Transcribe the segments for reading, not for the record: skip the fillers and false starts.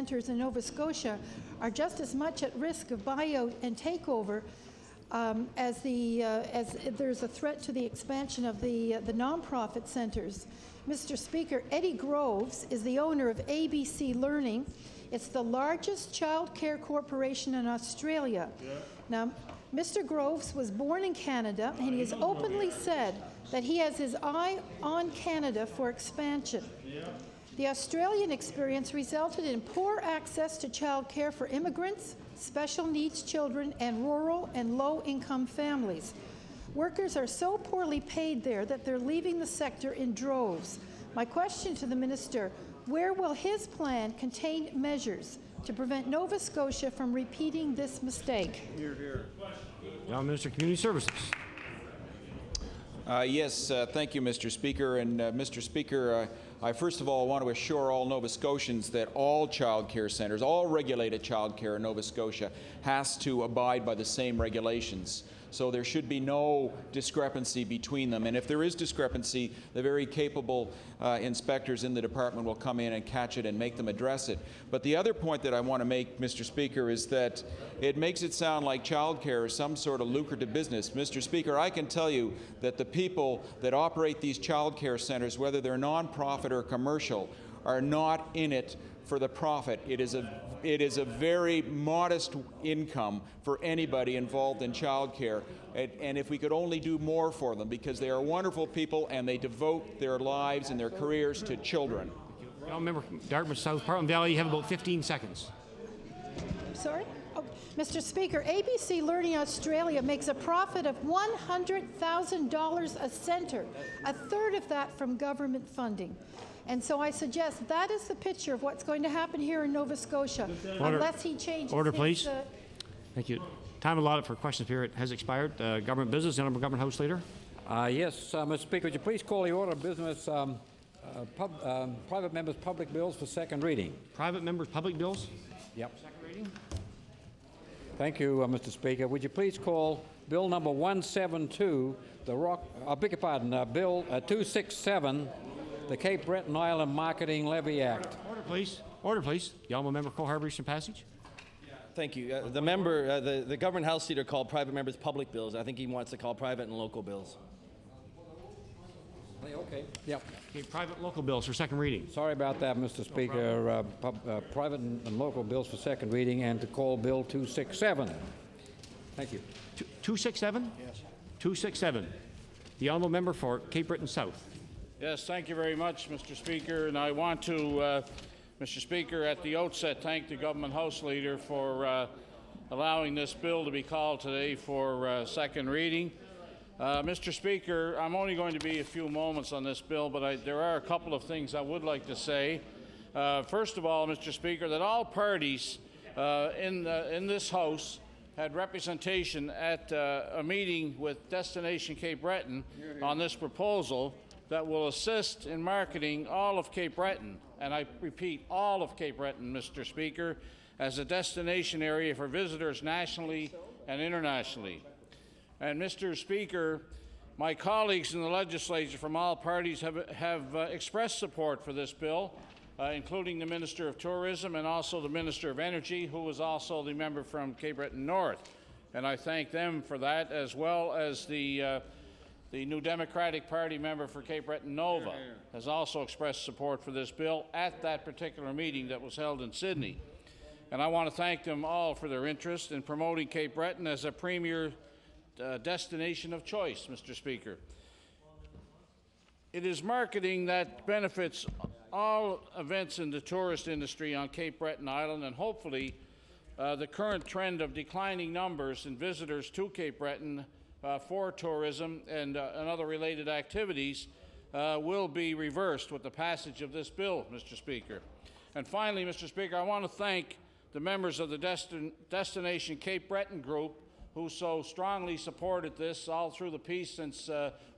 centers in Nova Scotia are just as much at risk of buyout and takeover as there's a threat to the expansion of the nonprofit centers. Mr. Speaker, Eddie Groves is the owner of ABC Learning. It's the largest child care corporation in Australia. Yeah. Now, Mr. Groves was born in Canada, and he has openly said that he has his eye on Canada for expansion. Yeah. The Australian experience resulted in poor access to child care for immigrants, special needs children, and rural and low-income families. Workers are so poorly paid there that they're leaving the sector in droves. My question to the Minister, where will his plan contain measures to prevent Nova Scotia from repeating this mistake? Hear, hear. Now, Minister of Community Services. Yes, thank you, Mr. Speaker. And Mr. Speaker, I first of all want to assure all Nova Scotians that all child care centres, all regulated child care in Nova Scotia, has to abide by the same regulations. So there should be no discrepancy between them. And if there is discrepancy, the very capable inspectors in the department will come in and catch it and make them address it. But the other point that I want to make, Mr. Speaker, is that it makes it sound like childcare is some sort of lucrative business. Mr. Speaker, I can tell you that the people that operate these childcare centres, whether they're nonprofit or commercial, are not in it for the profit. It is a very modest income for anybody involved in childcare, and if we could only do more for them, because they are wonderful people and they devote their lives and their careers to children. I'll remember Dartmouth South, Parkland Valley. You have about 15 seconds. Sorry? Oh, Mr. Speaker, ABC Learning Australia makes a profit of $100,000 a centre, a third of that from government funding. And so I suggest that is the picture of what's going to happen here in Nova Scotia, unless he changes Order, his, please. Thank you. Time allotted for questions period has expired. Government business, the Honourable Government House Leader. Yes, Mr. Speaker, would you please call the order of business private members' public bills for second reading? Private members' public bills? Yep. Second reading. Thank you, Mr. Speaker. Would you please call Bill number 172, Bill 267, the Cape Breton Island Marketing Levy Act. Order, please. Order, please. The honourable member co-harboration passage. Thank you. The member, the government house leader called private members public bills. I think he wants to call private and local bills. Okay. Yep. Okay, private and local bills for second reading. Sorry about that, Mr. Speaker. Private and local bills for second reading, and to call Bill 267. Thank you. 267? Yes. 267. The honourable member for Cape Breton South. Yes, thank you very much, Mr. Speaker. And I want to, Mr. Speaker, at the outset, thank the Government House Leader for allowing this bill to be called today for second reading. Mr. Speaker, I'm only going to be a few moments on this bill, but there are a couple of things I would like to say. First of all, Mr. Speaker, that all parties in this House had representation at a meeting with Destination Cape Breton on this proposal that will assist in marketing all of Cape Breton, and I repeat, all of Cape Breton, Mr. Speaker, as a destination area for visitors nationally and internationally. And Mr. Speaker, my colleagues in the legislature from all parties have expressed support for this bill, including the Minister of Tourism and also the Minister of Energy, who is also the member from Cape Breton North. And I thank them for that, as well as the New Democratic Party member for Cape Breton Nova has also expressed support for this bill at that particular meeting that was held in Sydney. And I want to thank them all for their interest in promoting Cape Breton as a premier destination of choice, Mr. Speaker. It is marketing that benefits all events in the tourist industry on Cape Breton Island, and hopefully the current trend of declining numbers in visitors to Cape Breton for tourism and other related activities will be reversed with the passage of this bill, Mr. Speaker. And finally, Mr. Speaker, I want to thank the members of the Destination Cape Breton group who so strongly supported this all through the piece since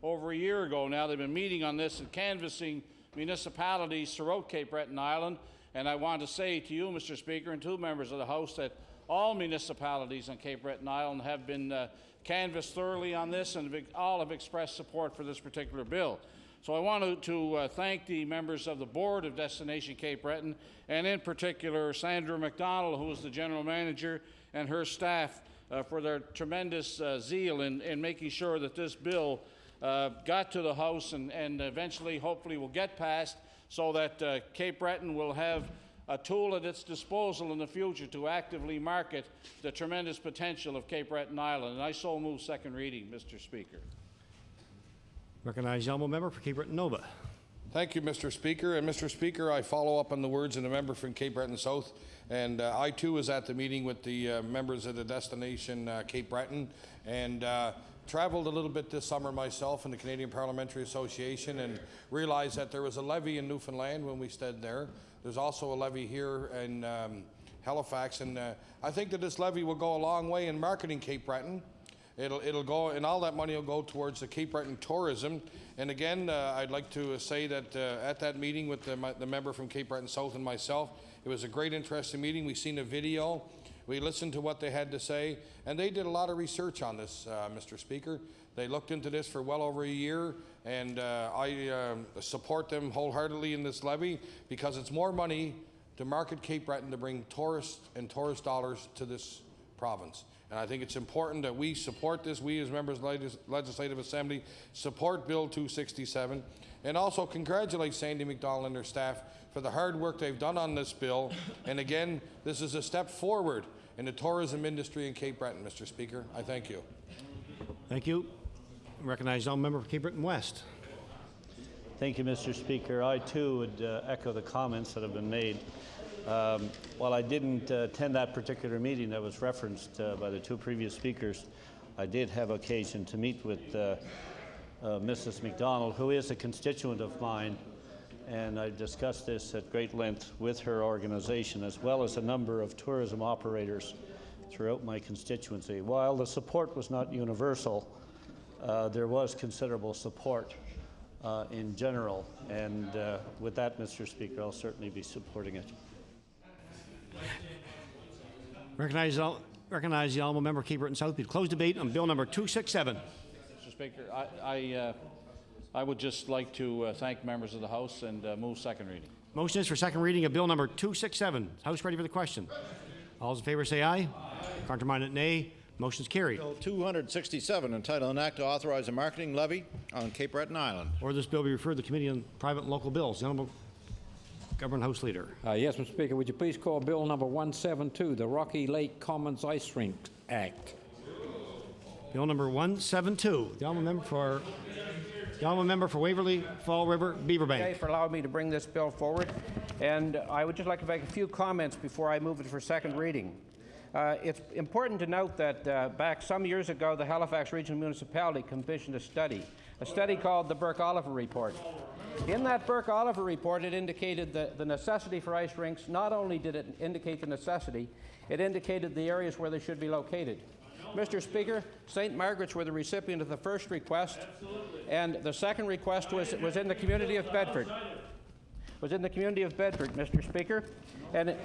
over a year ago now. They've been meeting on this and canvassing municipalities throughout Cape Breton Island. And I want to say to you, Mr. Speaker, and to members of the House that all municipalities on Cape Breton Island have been canvassed thoroughly on this, and all have expressed support for this particular bill. So I want to thank the members of the board of Destination Cape Breton, and in particular Sandra McDonald, who is the general manager, and her staff for their tremendous zeal in making sure that this bill got to the House and eventually, hopefully, will get passed so that Cape Breton will have a tool at its disposal in the future to actively market the tremendous potential of Cape Breton Island. And I so move second reading, Mr. Speaker. Recognize the honourable member for Cape Breton Nova. Thank you, Mr. Speaker. And Mr. Speaker, I follow up on the words of the member from Cape Breton South. And I too was at the meeting with the members of the Destination Cape Breton, and traveled a little bit this summer myself in the Canadian Parliamentary Association, and realized that there was a levy in Newfoundland when we stayed there. There's also a levy here in Halifax, and I think that this levy will go a long way in marketing Cape Breton. It'll go, and all that money will go towards the Cape Breton tourism. And again, I'd like to say that at that meeting with the member from Cape Breton South and myself, it was a great, interesting meeting. We seen a video, we listened to what they had to say, and they did a lot of research on this, Mr. Speaker. They looked into this for well over a year, and I support them wholeheartedly in this levy, because it's more money to market Cape Breton, to bring tourists and tourist dollars to this province. And I think it's important that we support this. We as members of the Legislative Assembly support Bill 267, and also congratulate Sandy McDonald and her staff for the hard work they've done on this bill. And again, this is a step forward in the tourism industry in Cape Breton, Mr. Speaker. I thank you. Thank you. Recognize the honourable member for Cape Breton West. Thank you, Mr. Speaker. I too would echo the comments that have been made. While I didn't attend that particular meeting that was referenced by the two previous speakers, I did have occasion to meet with Mrs. McDonald, who is a constituent of mine, and I discussed this at great length with her organization, as well as a number of tourism operators throughout my constituency. While the support was not universal, there was considerable support in general, and with that, Mr. Speaker, I'll certainly be supporting it. Recognize the honourable member for Cape Breton South. We close debate on Bill number 267. Mr. Speaker, I would just like to thank members of the House and move second reading. Motion is for second reading of Bill number 267. House ready for the question? All those in favour say aye. Counterminded nay. Motion is carried. Bill 267, entitled An Act to Authorize a Marketing Levy on Cape Breton Island. Order this bill be referred to the Committee on Private and Local Bills. The Honourable Government House Leader. Yes, Mr. Speaker, would you please call Bill number 172, the Rocky Lake Commons Ice Rink Act? Bill number 172. The honourable member for Waverley, Fall River, Beaverbank. Okay, for allowing me to bring this bill forward. And I would just like to make a few comments before I move it for second reading. It's important to note that back some years ago, the Halifax Regional Municipality commissioned a study called the Burke-Oliver Report. In that Burke-Oliver report, it indicated the necessity for ice rinks. Not only did it indicate the necessity, it indicated the areas where they should be located. Mr. Speaker, St. Margaret's were the recipient of the first request, and the second request was in the community of Bedford. Mr. Speaker. And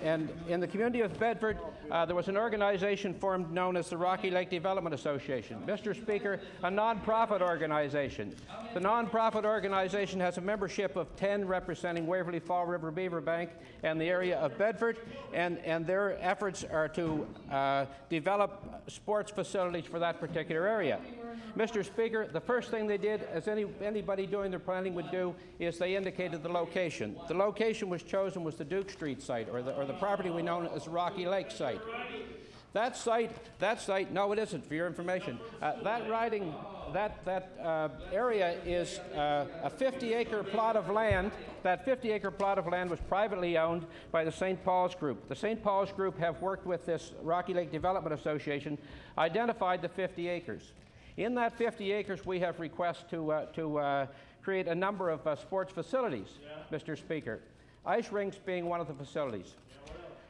in the community of Bedford, there was an organization formed known as the Rocky Lake Development Association. Mr. Speaker, a non-profit organization. The non-profit organization has a membership of 10 representing Waverley, Fall River, Beaverbank, and the area of Bedford, and their efforts are to develop sports facilities for that particular area. Mr. Speaker, the first thing they did, as anybody doing their planning would do, is they indicated the location. The location was chosen was the Duke Street site, or the property we know as Rocky Lake site. That site, no it isn't, for your information. That area is a 50-acre plot of land. That 50-acre plot of land was privately owned by the St. Paul's Group. The St. Paul's Group have worked with this Rocky Lake Development Association, identified the 50 acres. In that 50 acres, we have requests to create a number of sports facilities, Mr. Speaker. Ice rinks being one of the facilities.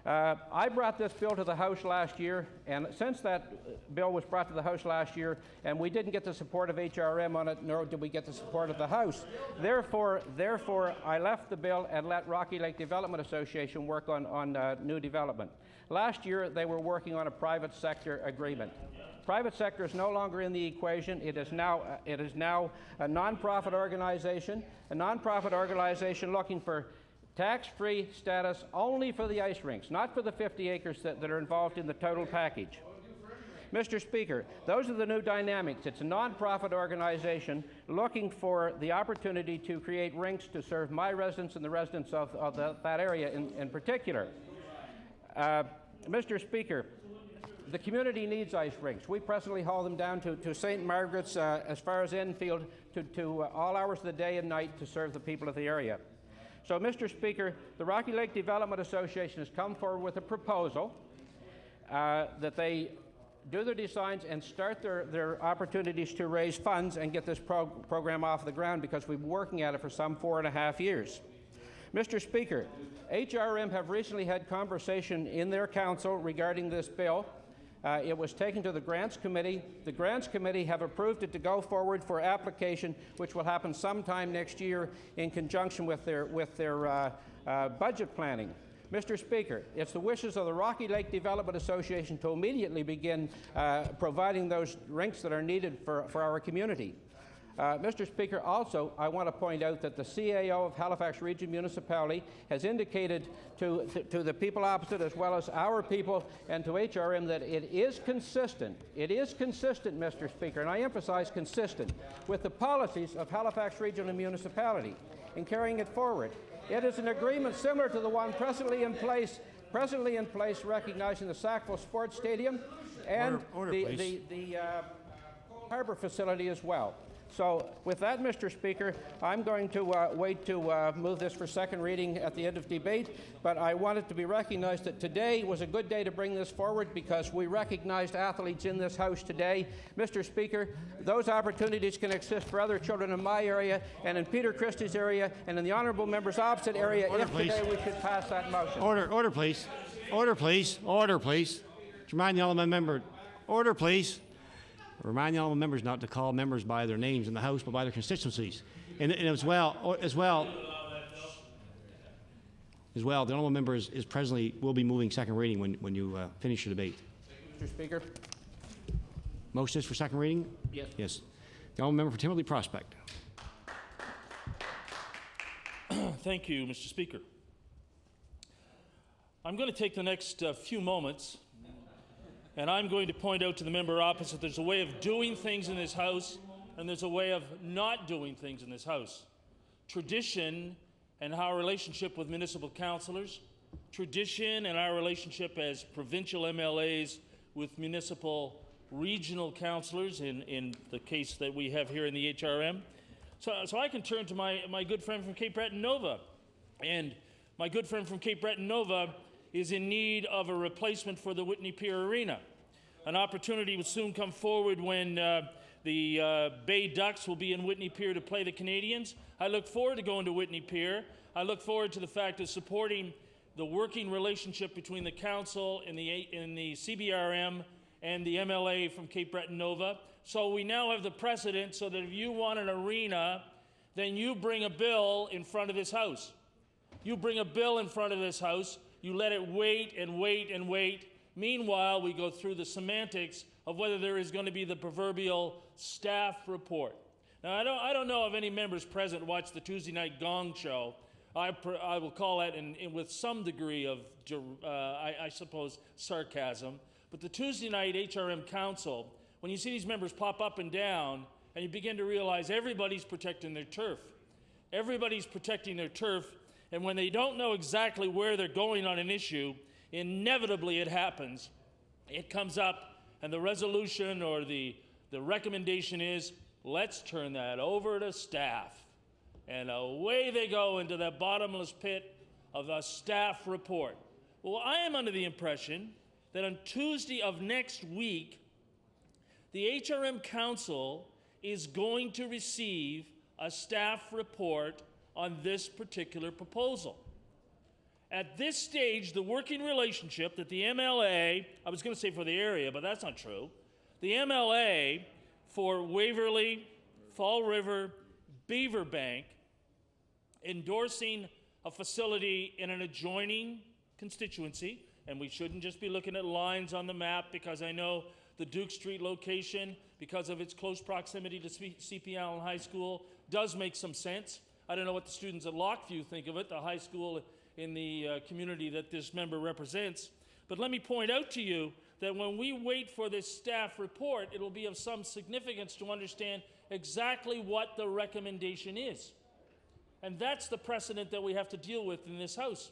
I brought this bill to the House last year, and since that bill was brought to the House last year, and we didn't get the support of HRM on it, nor did we get the support of the House. Therefore, I left the bill and let Rocky Lake Development Association work on new development. Last year, they were working on a private sector agreement. Private sector is no longer in the equation. It is now a nonprofit organization looking for tax-free status only for the ice rinks, not for the 50 acres that are involved in the total package. Mr. Speaker, those are the new dynamics. It's a nonprofit organization looking for the opportunity to create rinks to serve my residents and the residents of that area in particular. Mr. Speaker, the community needs ice rinks. We presently haul them down to St. Margaret's as far as Enfield to all hours of the day and night to serve the people of the area. So, Mr. Speaker, the Rocky Lake Development Association has come forward with a proposal that they do their designs and start their opportunities to raise funds and get this program off the ground, because we've been working at it for some 4.5 years. Mr. Speaker, HRM have recently had conversation in their council regarding this bill. It was taken to the Grants Committee. The Grants Committee have approved it to go forward for application, which will happen sometime next year in conjunction with their budget planning. Mr. Speaker, it's the wishes of the Rocky Lake Development Association to immediately begin providing those rinks that are needed for our community. Mr. Speaker, also, I want to point out that the CAO of Halifax Region Municipality has indicated to the people opposite, as well as our people and to HRM, that it is consistent, Mr. Speaker, and I emphasize consistent, with the policies of Halifax Regional Municipality in carrying it forward. It is an agreement similar to the one presently in place recognizing the Sackville Sports Stadium and the Harbour facility as well. So with that, Mr. Speaker, I'm going to wait to move this for second reading at the end of debate, but I want it to be recognized that today was a good day to bring this forward because we recognized athletes in this House today. Mr. Speaker, those opportunities can exist for other children in my area and in Peter Christie's area and in the honourable member's opposite area if today we should pass that motion. Order, please. Order, please. Order, please. Remind the honourable member. Order, please. Remind the honourable members not to call members by their names in the House, but by their constituencies. And as well, the honourable member is presently will be moving second reading when you finish your debate. Mr. Speaker. Motion is for second reading? Yes. Yes. The honourable member for Timothy Prospect. Thank you, Mr. Speaker. I'm going to take the next few moments and I'm going to point out to the member opposite there's a way of doing things in this House and there's a way of not doing things in this House. Tradition and our relationship with municipal councillors, tradition and our relationship as provincial MLAs with municipal regional councillors in the case that we have here in the HRM. So I can turn to my good friend from Cape Breton Nova. And my good friend from Cape Breton Nova is in need of a replacement for the Whitney Pier Arena. An opportunity will soon come forward when the Bay Ducks will be in Whitney Pier to play the Canadians. I look forward to going to Whitney Pier. I look forward to the fact of supporting the working relationship between the council and the CBRM and the MLA from Cape Breton Nova. So we now have the precedent so that if you want an arena, then you bring a bill in front of this House. You bring a bill in front of this House. You let it wait and wait and wait. Meanwhile, we go through the semantics of whether there is going to be the proverbial staff report. Now, I don't know if any members present watched the Tuesday night Gong show. I will call that with some degree of, I suppose, sarcasm. But the Tuesday night HRM Council, when you see these members pop up and down, and you begin to realize everybody's protecting their turf. Everybody's protecting their turf. And when they don't know exactly where they're going on an issue, inevitably it happens. It comes up, and the resolution or the recommendation is, let's turn that over to staff. And away they go into the bottomless pit of a staff report. Well, I am under the impression that on Tuesday of next week, the HRM Council is going to receive a staff report on this particular proposal. At this stage, the working relationship that the MLA, I was going to say for the area, but that's not true, the MLA for Waverley, Fall River, Beaverbank, endorsing a facility in an adjoining constituency, and we shouldn't just be looking at lines on the map, because I know the Duke Street location, because of its close proximity to CP Allen High School, does make some sense. I don't know what the students at Lockview think of it, the high school in the community that this member represents. But let me point out to you that when we wait for this staff report, it'll be of some significance to understand exactly what the recommendation is. And that's the precedent that we have to deal with in this House.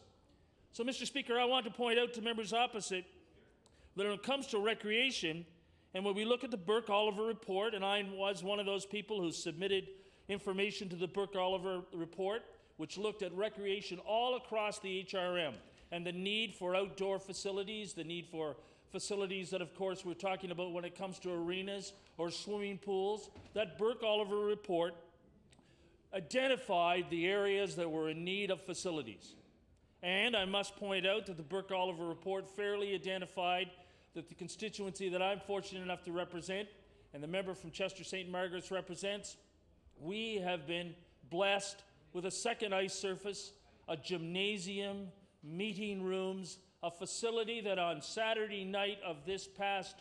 So, Mr. Speaker, I want to point out to members opposite that when it comes to recreation, and when we look at the Burke-Oliver report, and I was one of those people who submitted information to the Burke-Oliver report, which looked at recreation all across the HRM, and the need for outdoor facilities, the need for facilities that, of course, we're talking about when it comes to arenas or swimming pools. That Burke-Oliver report identified the areas that were in need of facilities. And I must point out that the Burke-Oliver report fairly identified that the constituency that I'm fortunate enough to represent, and the member from Chester St. Margaret's represents, we have been blessed with a second ice surface, a gymnasium, meeting rooms, a facility that on Saturday night of this past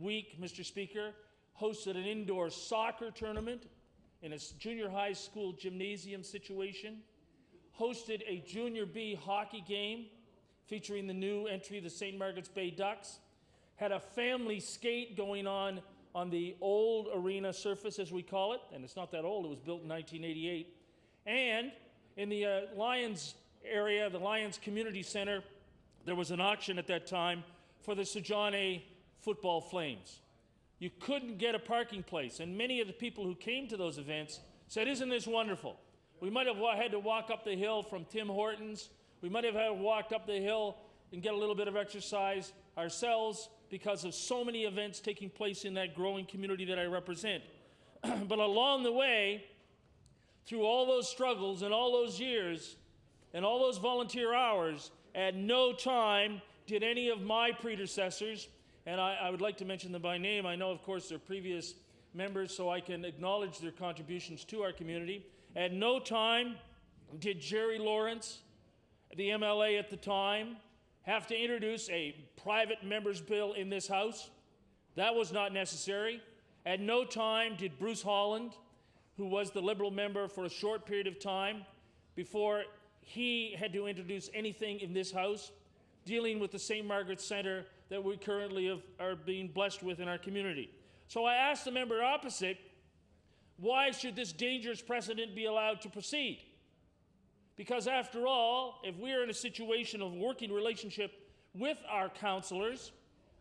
week, Mr. Speaker, hosted an indoor soccer tournament in a junior high school gymnasium situation, hosted a Junior B hockey game featuring the new entry, the St. Margaret's Bay Ducks, had a family skate going on the old arena surface, as we call it, and it's not that old, it was built in 1988, and in the Lions area, the Lions Community Center, there was an auction at that time for the Sejane football Flames. You couldn't get a parking place, and many of the people who came to those events said, "Isn't this wonderful?" We might have had to walk up the hill from Tim Hortons. We might have had to walk up the hill and get a little bit of exercise ourselves because of so many events taking place in that growing community that I represent. But along the way, through all those struggles and all those years and all those volunteer hours, at no time did any of my predecessors, and I would like to mention them by name. I know, of course, they're previous members, so I can acknowledge their contributions to our community. At no time did Jerry Lawrence, the MLA at the time, have to introduce a private member's bill in this House. That was not necessary. At no time did Bruce Holland, who was the Liberal member for a short period of time, before he had to introduce anything in this House dealing with the St. Margaret's Centre that we currently are being blessed with in our community. So I asked the member opposite, why should this dangerous precedent be allowed to proceed? Because after all, if we are in a situation of working relationship with our councillors,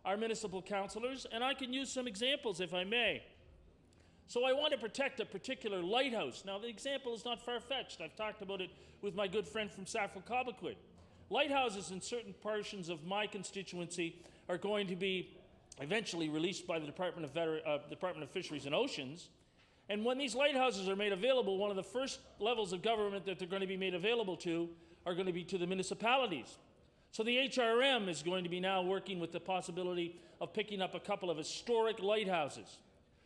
our municipal councillors, and I can use some examples if I may. So I want to protect a particular lighthouse. Now the example is not far-fetched. I've talked about it with my good friend from Saffron Cobequid. Lighthouses in certain portions of my constituency are going to be eventually released by the Department of Fisheries and Oceans. And when these lighthouses are made available, one of the first levels of government that they're going to be made available to are going to be to the municipalities. So the HRM is going to be now working with the possibility of picking up a couple of historic lighthouses.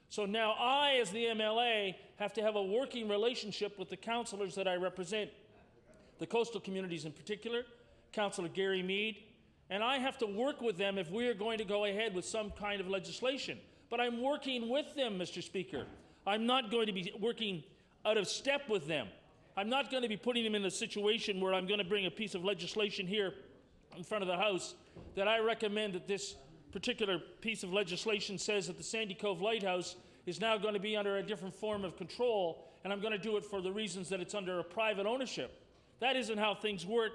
So now I, as the MLA, have to have a working relationship with the councillors that I represent, the coastal communities in particular, Councillor Gary Mead, and I have to work with them if we are going to go ahead with some kind of legislation. But I'm working with them, Mr. Speaker. I'm not going to be working out of step with them. I'm not going to be putting them in a situation where I'm going to bring a piece of legislation here in front of the House that I recommend that this particular piece of legislation says that the Sandy Cove Lighthouse is now going to be under a different form of control, and I'm going to do it for the reasons that it's under a private ownership. That isn't how things work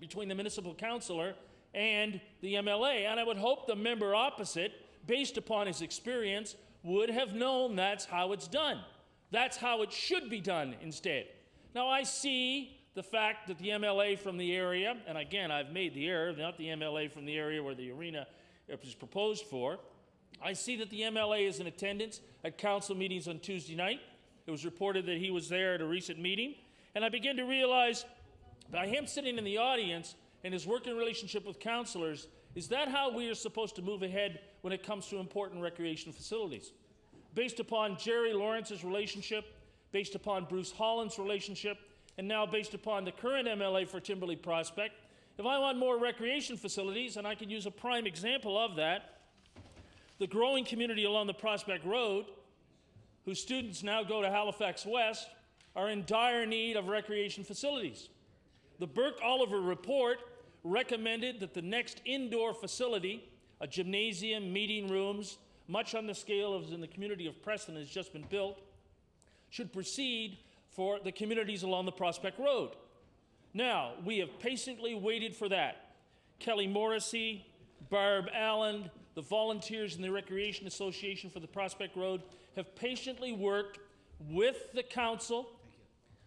between the municipal councillor and the MLA, and I would hope the member opposite, based upon his experience, would have known that's how it's done. That's how it should be done instead. Now, I see the fact that the MLA from the area, and again, I've made the error, not the MLA from the area where the arena is proposed for. I see that the MLA is in attendance at council meetings on Tuesday night. It was reported that he was there at a recent meeting, and I begin to realize by him sitting in the audience and his working relationship with councillors, is that how we are supposed to move ahead when it comes to important recreation facilities? Based upon Jerry Lawrence's relationship, based upon Bruce Holland's relationship, and now based upon the current MLA for Timberley Prospect, if I want more recreation facilities, and I can use a prime example of that, the growing community along the Prospect Road, whose students now go to Halifax West, are in dire need of recreation facilities. The Burke-Oliver report recommended that the next indoor facility, a gymnasium, meeting rooms, much on the scale of in the community of Preston has just been built, should proceed for the communities along the Prospect Road. Now, we have patiently waited for that. Kelly Morrissey, Barb Allen, the volunteers in the Recreation Association for the Prospect Road have patiently worked with the council.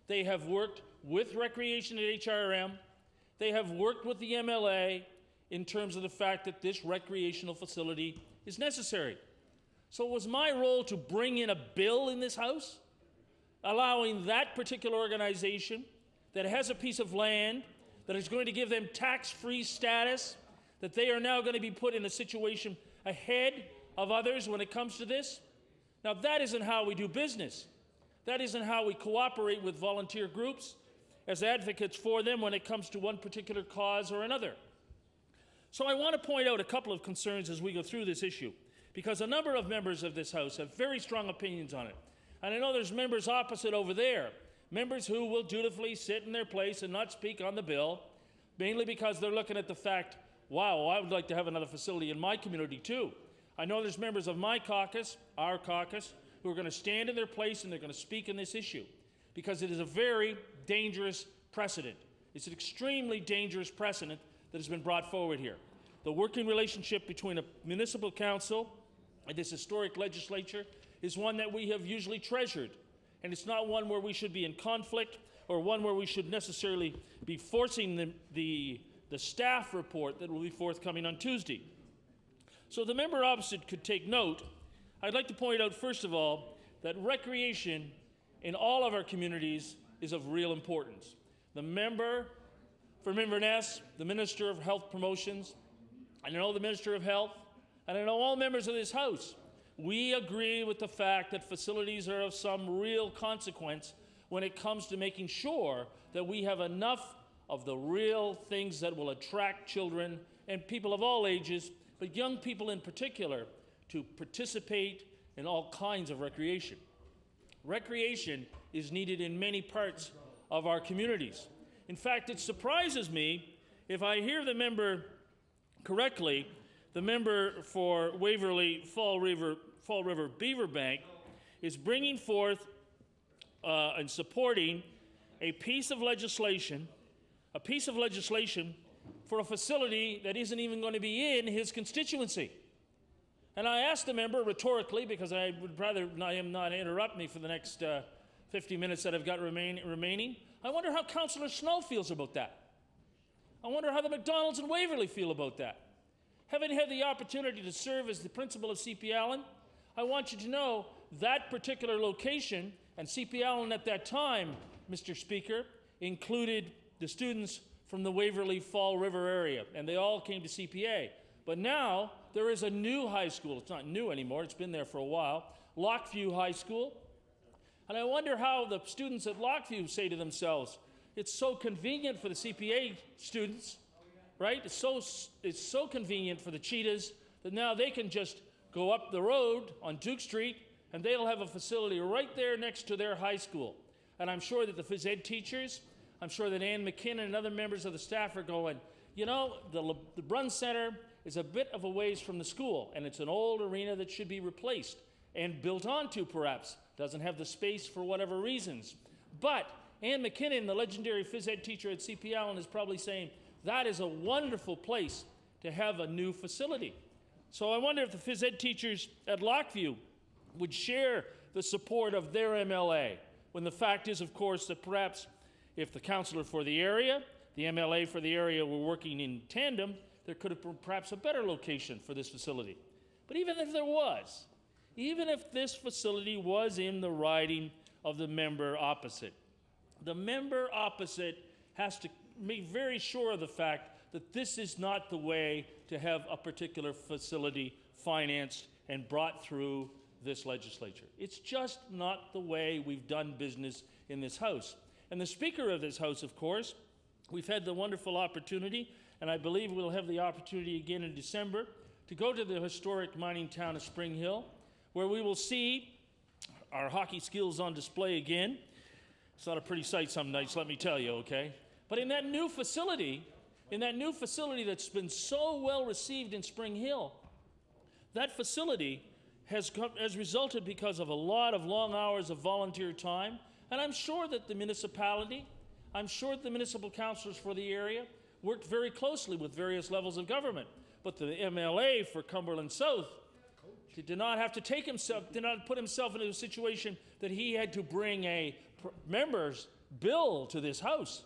They have worked with Recreation at HRM. They have worked with the MLA in terms of the fact that this recreational facility is necessary. So it was my role to bring in a bill in this House allowing that particular organization that has a piece of land that is going to give them tax-free status, that they are now going to be put in a situation ahead of others when it comes to this. Now, that isn't how we do business. That isn't how we cooperate with volunteer groups as advocates for them when it comes to one particular cause or another. So I want to point out a couple of concerns as we go through this issue, because a number of members of this House have very strong opinions on it. And I know there's members opposite over there, members who will dutifully sit in their place and not speak on the bill, mainly because they're looking at the fact, wow, I would like to have another facility in my community too. I know there's members of my caucus, our caucus, who are going to stand in their place and they're going to speak on this issue, because it is a very dangerous precedent. It's an extremely dangerous precedent that has been brought forward here. The working relationship between a municipal council and this historic legislature is one that we have usually treasured, and it's not one where we should be in conflict or one where we should necessarily be forcing the staff report that will be forthcoming on Tuesday. So the member opposite could take note. I'd like to point out, first of all, that recreation in all of our communities is of real importance. The member from Inverness, the Minister of Health Promotions, I know the Minister of Health, and I know all members of this House, we agree with the fact that facilities are of some real consequence when it comes to making sure that we have enough of the real things that will attract children and people of all ages, but young people in particular, to participate in all kinds of recreation. Recreation is needed in many parts of our communities. In fact, it surprises me, if I hear the member correctly, the member for Waverley Fall River Beaverbank is bringing forth and supporting a piece of legislation for a facility that isn't even going to be in his constituency. And I asked the member rhetorically, because I would rather him not interrupt me for the next 50 minutes that I've got remaining. I wonder how Councillor Snow feels about that. I wonder how the McDonald's in Waverley feel about that. Having had the opportunity to serve as the principal of C.P. Allen, I want you to know that particular location, and C.P. Allen at that time, Mr. Speaker, included the students from the Waverley Fall River area, and they all came to CPA. But now there is a new high school. It's not new anymore. It's been there for a while, Lockview High School. And I wonder how the students at Lockview say to themselves, it's so convenient for the CPA students, right? It's so convenient for the Cheetahs that now they can just go up the road on Duke Street and they'll have a facility right there next to their high school. And I'm sure that the phys ed teachers, I'm sure that Ann McKinnon and other members of the staff are going, you know, the Brun Center is a bit of a ways from the school, and it's an old arena that should be replaced and built onto, perhaps. Doesn't have the space for whatever reasons. But Ann McKinnon, the legendary phys ed teacher at C.P. Allen, is probably saying, that is a wonderful place to have a new facility. So I wonder if the phys ed teachers at Lockview would share the support of their MLA, when the fact is, of course, that perhaps if the councillor for the area, the MLA for the area were working in tandem, there could have been perhaps a better location for this facility. But even if there was, even if this facility was in the riding of the member opposite, the member opposite has to be very sure of the fact that this is not the way to have a particular facility financed and brought through this legislature. It's just not the way we've done business in this House. And the Speaker of this House, of course, we've had the wonderful opportunity, and I believe we'll have the opportunity again in December, to go to the historic mining town of Spring Hill, where we will see our hockey skills on display again. It's not a pretty sight some nights, let me tell you, okay? But in that new facility that's been so well received in Spring Hill, that facility has resulted because of a lot of long hours of volunteer time, and I'm sure that the municipality, I'm sure that the municipal councillors for the area worked very closely with various levels of government. But the MLA for Cumberland South did not put himself into a situation that he had to bring a member's bill to this House.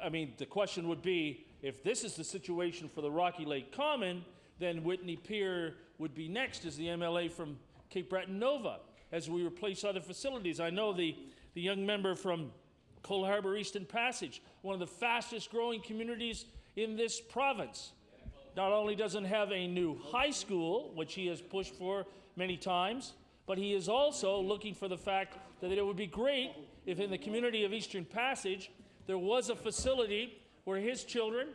I mean, the question would be, if this is the situation for the Rocky Lake Common, then Whitney Pier would be next as the MLA from Cape Breton Nova as we replace other facilities. I know the young member from Cole Harbour Eastern Passage, one of the fastest growing communities in this province, not only doesn't have a new high school, which he has pushed for many times, but he is also looking for the fact that it would be great if in the community of Eastern Passage there was a facility where his children,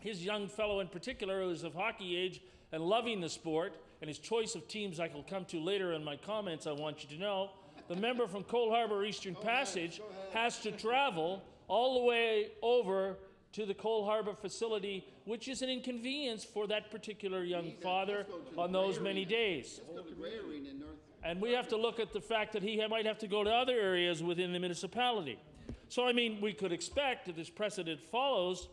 his young fellow in particular who is of hockey age and loving the sport, and his choice of teams I will come to later in my comments, I want you to know, the member from Cole Harbour Eastern Passage has to travel all the way over to the Cole Harbour facility, which is an inconvenience for that particular young father on those many days. And we have to look at the fact that he might have to go to other areas within the municipality. So, I mean, we could expect that this precedent follows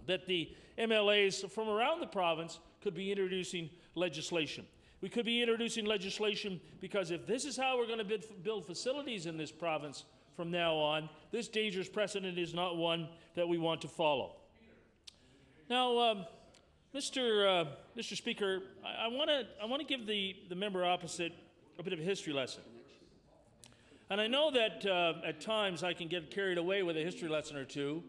that the MLAs from around the province could be introducing legislation. We could be introducing legislation because if this is how we're going to build facilities in this province from now on, this dangerous precedent is not one that we want to follow. Now, Mr. Speaker, I want to give the member opposite a bit of a history lesson. And I know that at times I can get carried away with a history lesson or two,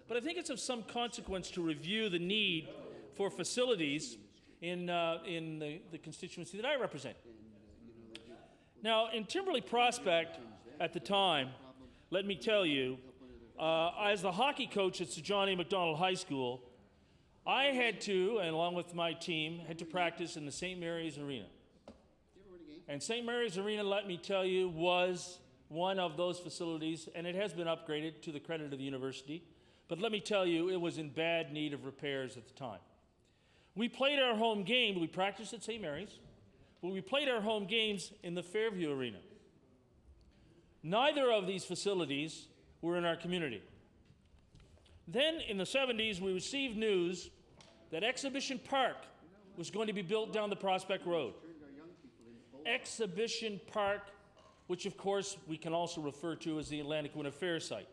but I think it's of some consequence to review the need for facilities in the constituency that I represent. Now, in Timberley Prospect at the time, let me tell you, as the hockey coach at Sir John A. Macdonald High School, I had to, and along with my team, had to practice in the St. Mary's Arena. And St. Mary's Arena, let me tell you, was one of those facilities, and it has been upgraded to the credit of the university. But let me tell you, it was in bad need of repairs at the time. We played our home game, we practiced at St. Mary's, but we played our home games in the Fairview Arena. Neither of these facilities were in our community. Then in the 70s, we received news that Exhibition Park was going to be built down the Prospect Road. Exhibition Park, which of course we can also refer to as the Atlantic Winter Fair site.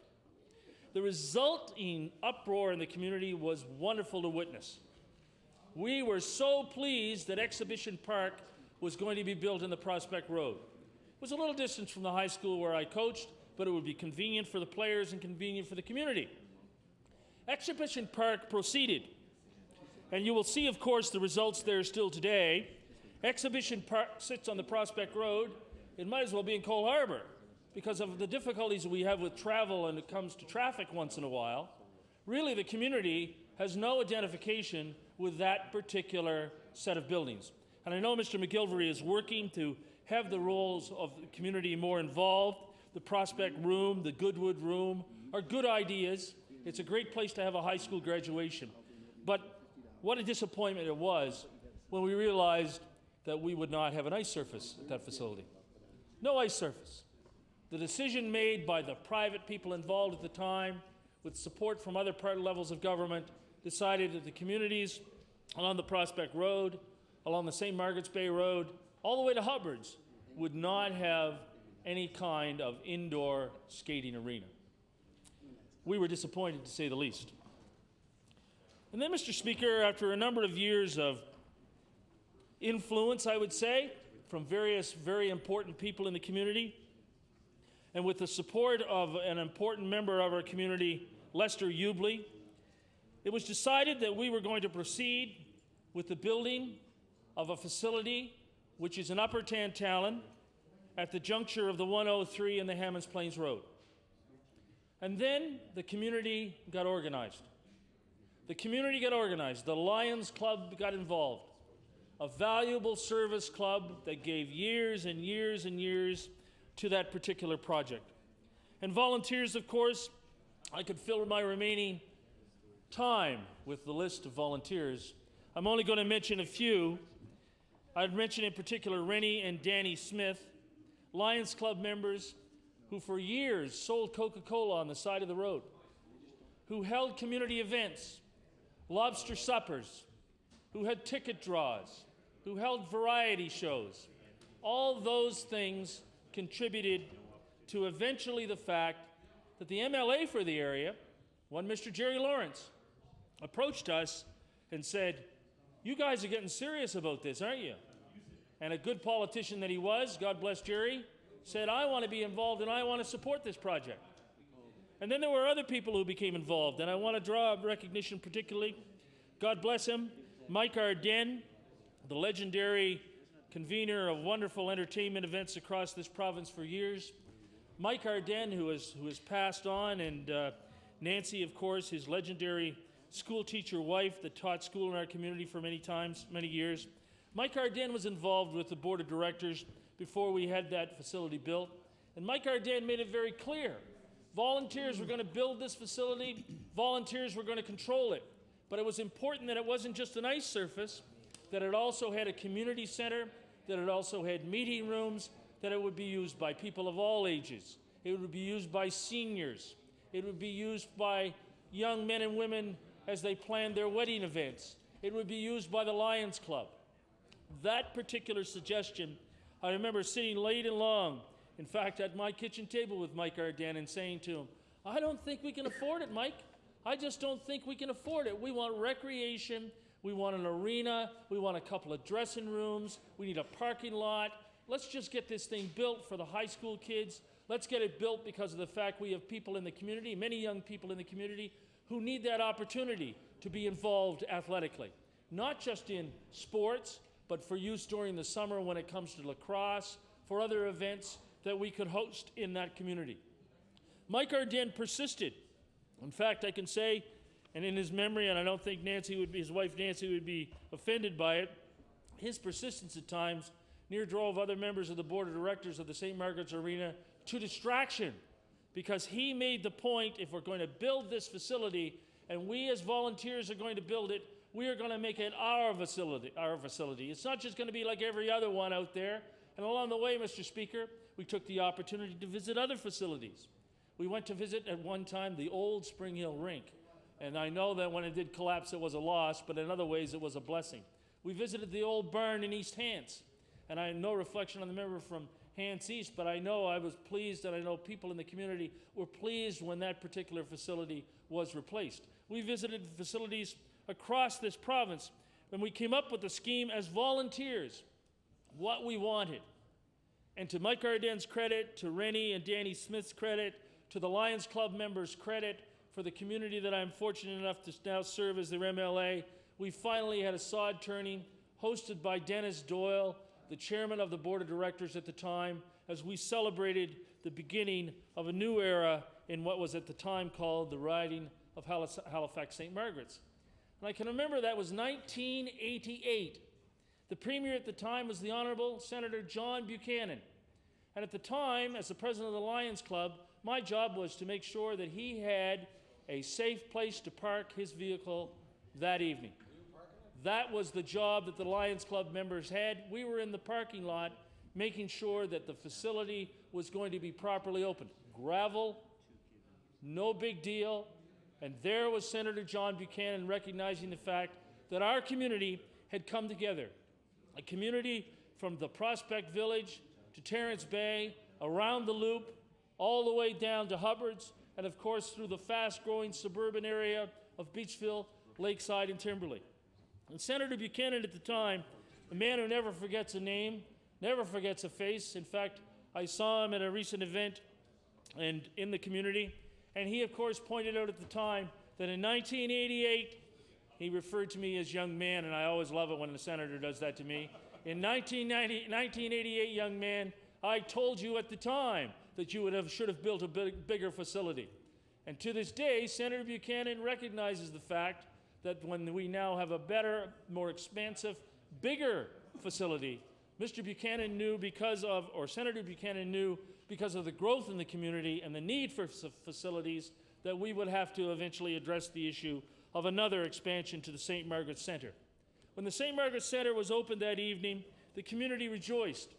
The resulting uproar in the community was wonderful to witness. We were so pleased that Exhibition Park was going to be built in the Prospect Road. It was a little distance from the high school where I coached, but it would be convenient for the players and convenient for the community. Exhibition Park proceeded, and you will see, of course, the results there still today. Exhibition Park sits on the Prospect Road. It might as well be in Cole Harbour because of the difficulties we have with travel and it comes to traffic once in a while. Really, the community has no identification with that particular set of buildings. And I know Mr. McGilvery is working to have the roles of the community more involved. The Prospect Room, the Goodwood Room are good ideas. It's a great place to have a high school graduation. But what a disappointment it was when we realized that we would not have an ice surface at that facility. No ice surface. The decision made by the private people involved at the time, with support from other levels of government, decided that the communities along the Prospect Road, along the St. Margaret's Bay Road, all the way to Hubbard's, would not have any kind of indoor skating arena. We were disappointed, to say the least. And then, Mr. Speaker, after a number of years of influence, I would say, from various very important people in the community, and with the support of an important member of our community, Lester Ubley, it was decided that we were going to proceed with the building of a facility which is in Upper Tantallon at the juncture of the 103 and the Hammonds Plains Road. And then the community got organized. The community got organized. The Lions Club got involved. A valuable service club that gave years and years and years to that particular project. And volunteers, of course, I could fill my remaining time with the list of volunteers. I'm only going to mention a few. I'd mention in particular Rennie and Danny Smith, Lions Club members who for years sold Coca-Cola on the side of the road, who held community events, lobster suppers, who had ticket draws, who held variety shows. All those things contributed to eventually the fact that the MLA for the area, one Mr. Jerry Lawrence, approached us and said, "You guys are getting serious about this, aren't you?" And a good politician that he was, God bless Jerry, said, "I want to be involved and I want to support this project." And then there were other people who became involved, and I want to draw recognition particularly, God bless him, Mike Arden, the legendary convener of wonderful entertainment events across this province for years. Mike Arden, who has passed on, and Nancy, of course, his legendary school teacher wife that taught school in our community for many years. Mike Arden was involved with the board of directors before we had that facility built. And Mike Arden made it very clear. Volunteers were going to build this facility. Volunteers were going to control it. But it was important that it wasn't just an ice surface, that it also had a community center, that it also had meeting rooms, that it would be used by people of all ages. It would be used by seniors. It would be used by young men and women as they planned their wedding events. It would be used by the Lions Club. That particular suggestion, I remember sitting late and long, in fact, at my kitchen table with Mike Arden and saying to him, "I don't think we can afford it, Mike. I just don't think we can afford it. We want recreation. We want an arena. We want a couple of dressing rooms. We need a parking lot. Let's just get this thing built for the high school kids. Let's get it built because of the fact we have people in the community, many young people in the community, who need that opportunity to be involved athletically, not just in sports, but for use during the summer when it comes to lacrosse, for other events that we could host in that community." Mike Arden persisted. In fact, I can say, and in his memory, and I don't think his wife Nancy would be offended by it, his persistence at times near drove other members of the board of directors of the St. Margaret's Arena to distraction, because he made the point, if we're going to build this facility and we as volunteers are going to build it, we are going to make it our facility. It's not just going to be like every other one out there. And along the way, Mr. Speaker, we took the opportunity to visit other facilities. We went to visit at one time the old Spring Hill rink. And I know that when it did collapse, it was a loss, but in other ways, it was a blessing. We visited the old barn in East Hants. And I have no reflection on the member from Hants East, but I know I was pleased, and I know people in the community were pleased when that particular facility was replaced. We visited facilities across this province, and we came up with a scheme as volunteers, what we wanted. And to Mike Arden's credit, to Rennie and Danny Smith's credit, to the Lions Club members' credit, for the community that I'm fortunate enough to now serve as their MLA, we finally had a sod turning hosted by Dennis Doyle, the chairman of the board of directors at the time, as we celebrated the beginning of a new era in what was at the time called the riding of Halifax St. Margaret's. And I can remember that was 1988. The premier at the time was the Honorable Senator John Buchanan. And at the time, as the president of the Lions Club, my job was to make sure that he had a safe place to park his vehicle that evening. That was the job that the Lions Club members had. We were in the parking lot making sure that the facility was going to be properly opened. Gravel, no big deal. And there was Senator John Buchanan recognizing the fact that our community had come together. A community from the Prospect Village to Terrence Bay, around the Loop, all the way down to Hubbard's, and of course through the fast-growing suburban area of Beachville, Lakeside, and Timberley. And Senator Buchanan at the time, a man who never forgets a name, never forgets a face. In fact, I saw him at a recent event and in the community, and he of course pointed out at the time that in 1988, he referred to me as young man, and I always love it when the senator does that to me. In 1988, young man, I told you at the time that you should have built a bigger facility. And to this day, Senator Buchanan recognizes the fact that when we now have a better, more expansive, bigger facility, Mr. Buchanan knew Senator Buchanan knew because of the growth in the community and the need for facilities that we would have to eventually address the issue of another expansion to the St. Margaret's Centre. When the St. Margaret's Centre was opened that evening, the community rejoiced.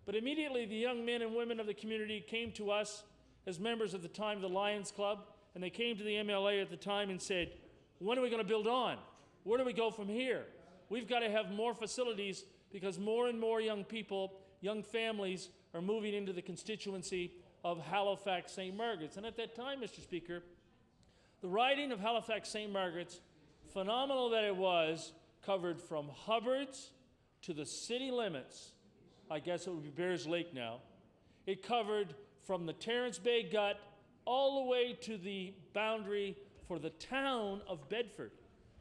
But immediately the young men and women of the community came to us as members at the time of the Lions Club, and they came to the MLA at the time and said, when are we going to build on? Where do we go from here? We've got to have more facilities because more and more young people, young families, are moving into the constituency of Halifax St. Margaret's. And at that time, Mr. Speaker, the riding of Halifax St. Margaret's, phenomenal that it was, covered from Hubbard's to the city limits. I guess it would be Bears Lake now. It covered from the Terrence Bay Gut all the way to the boundary for the town of Bedford.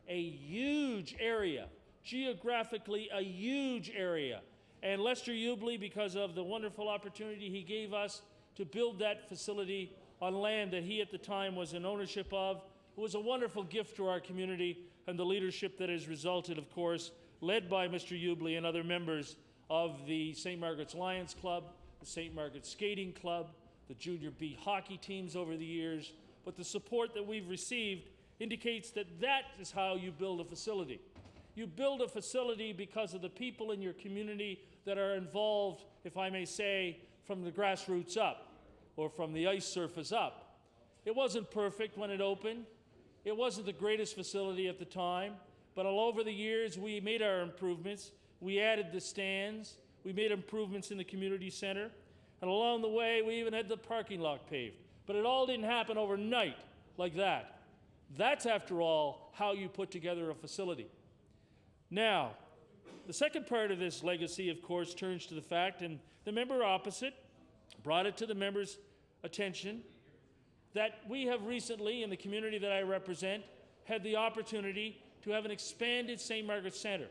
A huge area, geographically a huge area. And Lester Ubley, because of the wonderful opportunity he gave us to build that facility on land that he at the time was in ownership of, it was a wonderful gift to our community and the leadership that has resulted, of course, led by Mr. Ubley and other members of the St. Margaret's Lions Club, the St. Margaret's Skating Club, the Junior B hockey teams over the years. But the support that we've received indicates that that is how you build a facility. You build a facility because of the people in your community that are involved, if I may say, from the grassroots up or from the ice surface up. It wasn't perfect when it opened. It wasn't the greatest facility at the time, but all over the years we made our improvements. We added the stands. We made improvements in the community center. And along the way, we even had the parking lot paved. But it all didn't happen overnight like that. That's, after all, how you put together a facility. Now, the second part of this legacy, of course, turns to the fact, and the member opposite brought it to the member's attention, that we have recently, in the community that I represent, had the opportunity to have an expanded St. Margaret's Centre.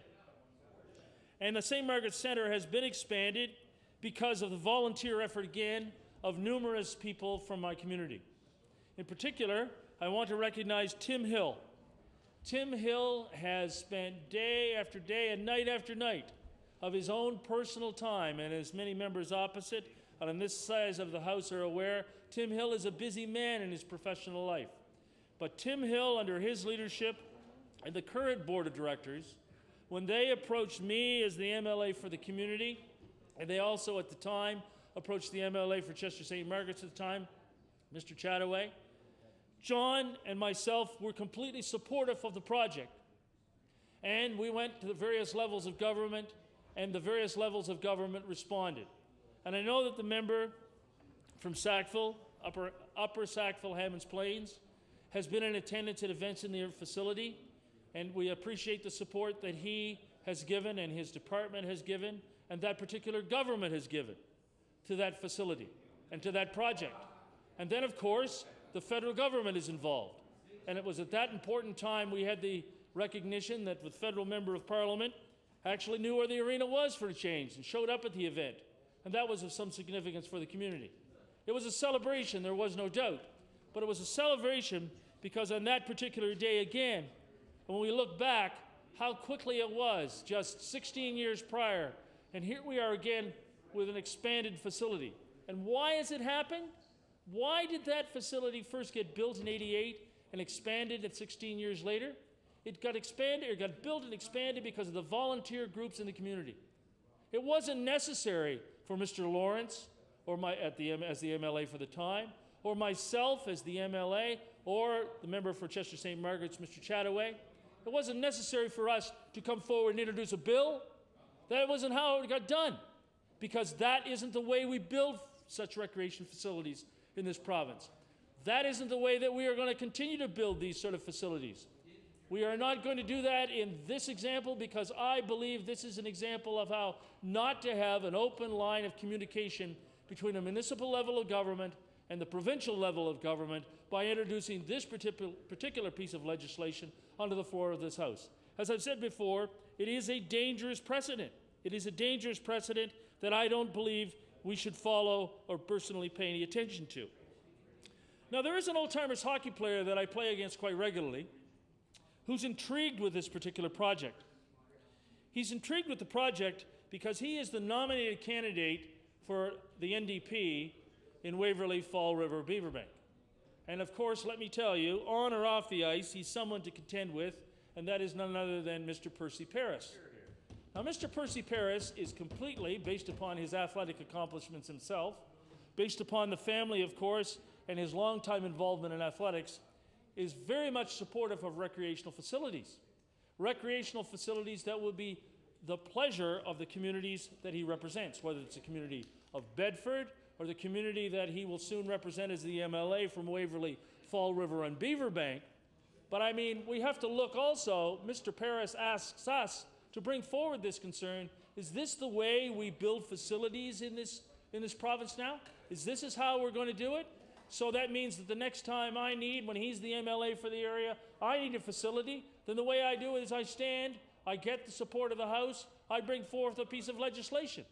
And the St. Margaret's Centre has been expanded because of the volunteer effort, again, of numerous people from my community. In particular, I want to recognize Tim Hill. Tim Hill has spent day after day and night after night of his own personal time, and as many members opposite and on this side of the House are aware, Tim Hill is a busy man in his professional life. But Tim Hill, under his leadership and the current board of directors, when they approached me as the MLA for the community, and they also at the time approached the MLA for Chester St. Margaret's at the time, Mr. Chataway, John and myself were completely supportive of the project. And we went to the various levels of government, and the various levels of government responded. And I know that the member from Sackville, Upper Sackville, Hammonds Plains, has been in attendance at events in their facility, and we appreciate the support that he has given and his department has given and that particular government has given to that facility and to that project. And then, of course, the federal government is involved. And it was at that important time we had the recognition that the federal member of parliament actually knew where the arena was for a change and showed up at the event. And that was of some significance for the community. It was a celebration, there was no doubt. But it was a celebration because on that particular day again, when we look back, how quickly it was just 16 years prior. And here we are again with an expanded facility. And why has it happened? Why did that facility first get built in '88 and expanded at 16 years later? It got expanded, or got built and expanded because of the volunteer groups in the community. It wasn't necessary for Mr. Lawrence, or as the MLA for the time, or myself as the MLA, or the member for Chester St. Margaret's, Mr. Chataway. It wasn't necessary for us to come forward and introduce a bill. That wasn't how it got done, because that isn't the way we build such recreation facilities in this province. That isn't the way that we are going to continue to build these sort of facilities. We are not going to do that in this example because I believe this is an example of how not to have an open line of communication between a municipal level of government and the provincial level of government by introducing this particular piece of legislation onto the floor of this House. As I've said before, it is a dangerous precedent. It is a dangerous precedent that I don't believe we should follow or personally pay any attention to. Now, there is an old-timers hockey player that I play against quite regularly who's intrigued with this particular project. He's intrigued with the project because he is the nominated candidate for the NDP in Waverley, Fall River, Beaverbank. And of course, let me tell you, on or off the ice, he's someone to contend with, and that is none other than Mr. Percy Paris. Now, Mr. Percy Paris is completely, based upon his athletic accomplishments himself, based upon the family, of course, and his long-time involvement in athletics, is very much supportive of recreational facilities. Recreational facilities that will be the pleasure of the communities that he represents, whether it's the community of Bedford or the community that he will soon represent as the MLA from Waverley, Fall River, and Beaverbank. But I mean, we have to look also, Mr. Paris asks us to bring forward this concern. Is this the way we build facilities in this province now? Is this how we're going to do it? So that means that the next time I need, when he's the MLA for the area, I need a facility, then the way I do it is I stand, I get the support of the House, I bring forth a piece of legislation.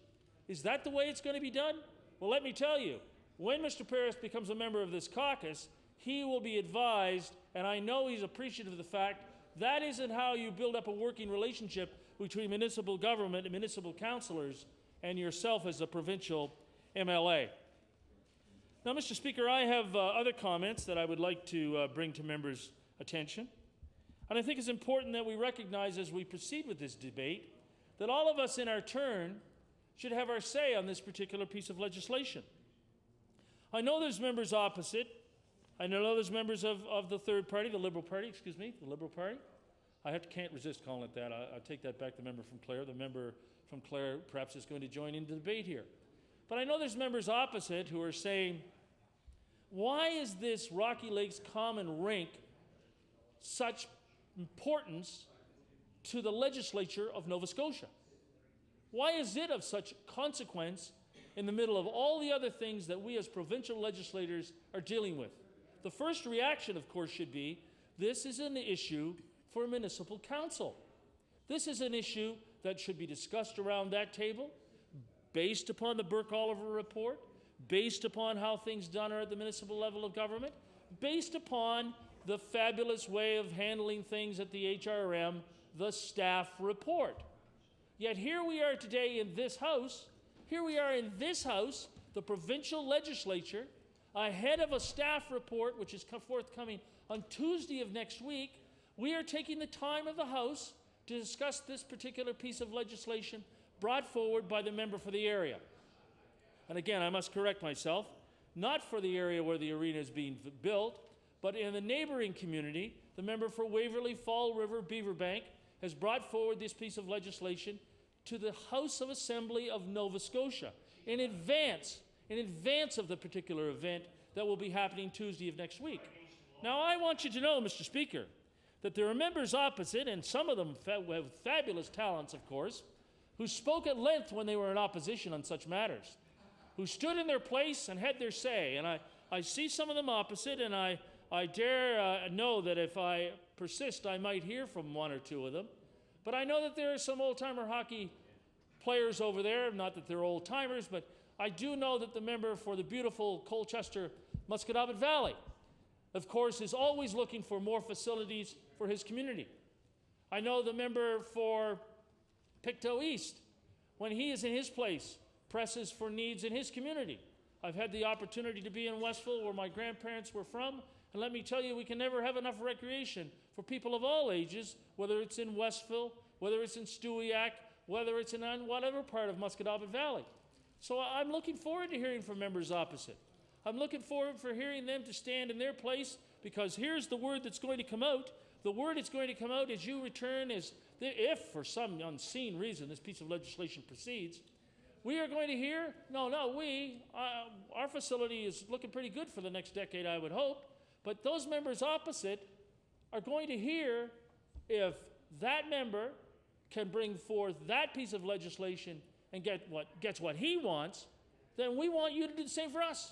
Is that the way it's going to be done? Well, let me tell you, when Mr. Paris becomes a member of this caucus, he will be advised, and I know he's appreciative of the fact, that isn't how you build up a working relationship between municipal government and municipal councillors and yourself as a provincial MLA. Now, Mr. Speaker, I have other comments that I would like to bring to members' attention. And I think it's important that we recognize as we proceed with this debate that all of us in our turn should have our say on this particular piece of legislation. I know there's members opposite. I know there's members of the third party, the Liberal Party, the Liberal Party. Can't resist calling it that. I'll take that back, the member from Clare. The member from Clare perhaps is going to join in the debate here. But I know there's members opposite who are saying, why is this Rocky Lakes Common Rink such importance to the legislature of Nova Scotia? Why is it of such consequence in the middle of all the other things that we as provincial legislators are dealing with? The first reaction, of course, should be, this is an issue for municipal council. This is an issue that should be discussed around that table based upon the Burke-Oliver report, based upon how things done are at the municipal level of government, based upon the fabulous way of handling things at the HRM, the staff report. Yet here we are today in this House, the provincial legislature, ahead of a staff report which is forthcoming on Tuesday of next week. We are taking the time of the House to discuss this particular piece of legislation brought forward by the member for the area. And again, I must correct myself, not for the area where the arena is being built, but in the neighboring community. The member for Waverley, Fall River, Beaverbank has brought forward this piece of legislation to the House of Assembly of Nova Scotia in advance of the particular event that will be happening Tuesday of next week. Now, I want you to know, Mr. Speaker, that there are members opposite, and some of them have fabulous talents, of course, who spoke at length when they were in opposition on such matters, who stood in their place and had their say. And I see some of them opposite, and I dare know that if I persist, I might hear from one or two of them. But I know that there are some old-timer hockey players over there, not that they're old-timers, but I do know that the member for the beautiful Colchester Musquodoboit Valley, of course, is always looking for more facilities for his community. I know the member for Pictou East, when he is in his place, presses for needs in his community. I've had the opportunity to be in Westville, where my grandparents were from, and let me tell you, we can never have enough recreation for people of all ages, whether it's in Westville, whether it's in Stewiacke, whether it's in whatever part of Musquodoboit Valley. So I'm looking forward to hearing from members opposite. I'm looking forward for hearing them to stand in their place, because here's the word that's going to come out. The word that's going to come out as you return is, if for some unseen reason this piece of legislation proceeds, we are going to hear, our facility is looking pretty good for the next decade, I would hope, but those members opposite are going to hear, if that member can bring forth that piece of legislation and gets what he wants, then we want you to do the same for us.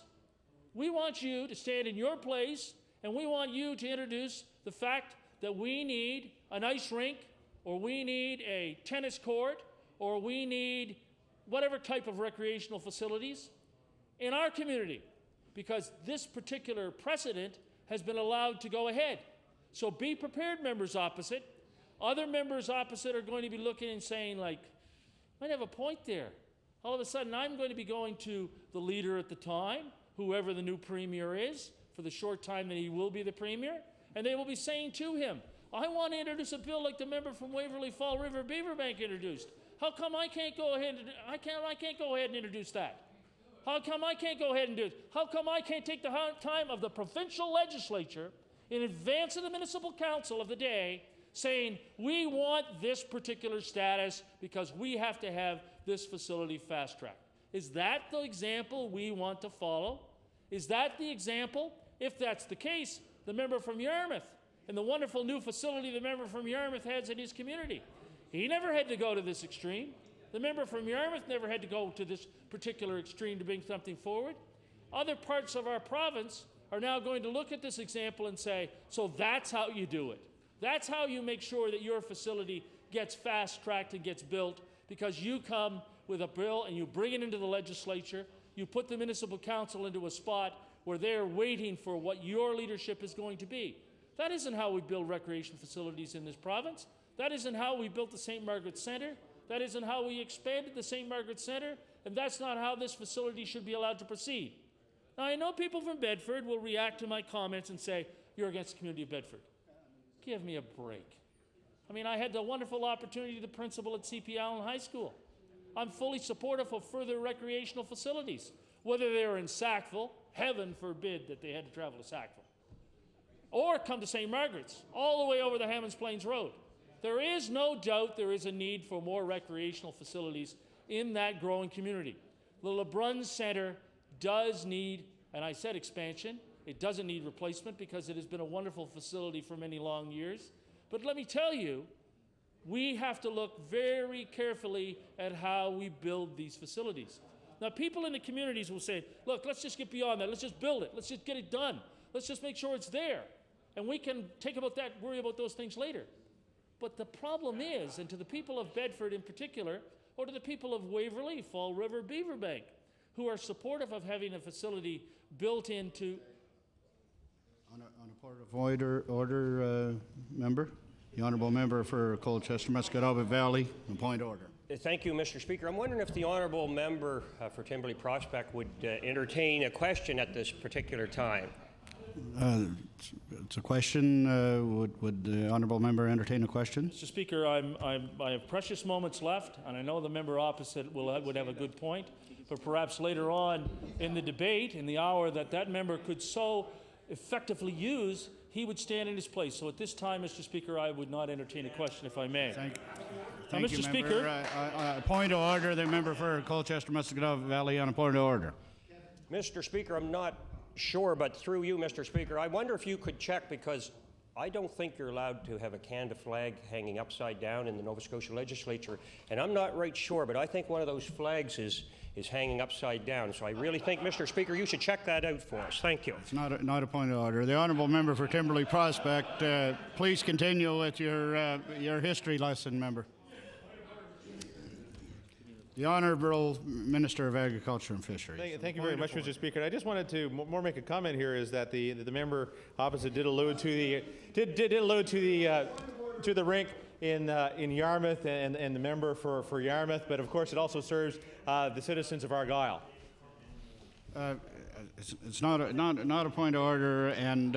We want you to stand in your place, and we want you to introduce the fact that we need an ice rink, or we need a tennis court, or we need whatever type of recreational facilities in our community, because this particular precedent has been allowed to go ahead. So be prepared, members opposite. Other members opposite are going to be looking and saying, like, might have a point there. All of a sudden, I'm going to be going to the leader at the time, whoever the new premier is, for the short time that he will be the premier, and they will be saying to him, I want to introduce a bill like the member from Waverly Fall River Beaverbank introduced. How come I can't go ahead and I can't go ahead and introduce that? How come I can't go ahead and do it? How come I can't take the time of the provincial legislature in advance of the municipal council of the day saying, we want this particular status because we have to have this facility fast-tracked? Is that the example we want to follow? Is that the example? If that's the case, the member from Yarmouth and the wonderful new facility the member from Yarmouth has in his community, he never had to go to this extreme. The member from Yarmouth never had to go to this particular extreme to bring something forward. Other parts of our province are now going to look at this example and say, so that's how you do it. That's how you make sure that your facility gets fast-tracked and gets built, because you come with a bill and you bring it into the legislature, you put the municipal council into a spot where they're waiting for what your leadership is going to be. That isn't how we build recreation facilities in this province. That isn't how we built the St. Margaret's Centre. That isn't how we expanded the St. Margaret's Centre, and that's not how this facility should be allowed to proceed. Now, I know people from Bedford will react to my comments and say, you're against the community of Bedford. Give me a break. I mean, I had the wonderful opportunity to be the principal at CP Allen High School. I'm fully supportive of further recreational facilities, whether they're in Sackville, heaven forbid that they had to travel to Sackville, or come to St. Margaret's, all the way over the Hammonds Plains Road. There is no doubt there is a need for more recreational facilities in that growing community. The LeBrun Centre does need, and I said expansion, it doesn't need replacement because it has been a wonderful facility for many long years. But let me tell you, we have to look very carefully at how we build these facilities. Now, people in the communities will say, look, let's just get beyond that. Let's just build it. Let's just get it done. Let's just make sure it's there. And we can worry about those things later. But the problem is, and to the people of Bedford in particular, or to the people of Waverly, Fall River, Beaverbank, who are supportive of having a facility built into... On a point of order, member. The honourable member for Colchester Muscatawbit Valley, a point of order. Thank you, Mr. Speaker. I'm wondering if the honourable member for Timberley Prospect would entertain a question at this particular time. It's a question. Would the honourable member entertain a question? Mr. Speaker, I have precious moments left, and I know the member opposite would have a good point, but perhaps later on in the debate, in the hour that member could so effectively use, he would stand in his place. So at this time, Mr. Speaker, I would not entertain a question, if I may. Thank you, Mr. Speaker. Point of order. The member for Colchester Muscatawbit Valley on a point of order. Mr. Speaker, I'm not sure, but through you, Mr. Speaker, I wonder if you could check, because I don't think you're allowed to have a Canada flag hanging upside down in the Nova Scotia legislature, and I'm not right sure, but I think one of those flags is hanging upside down. So I really think, Mr. Speaker, you should check that out for us. Thank you. It's not a point of order. The honourable member for Timberley Prospect, please continue with your history lesson, member. The Honourable Minister of Agriculture and Fisheries. Thank you very much, Mr. Speaker. I just wanted to more make a comment here. Is that the member opposite did allude to the rink in Yarmouth and the member for Yarmouth, but of course it also serves the citizens of Argyll. It's not a point of order, and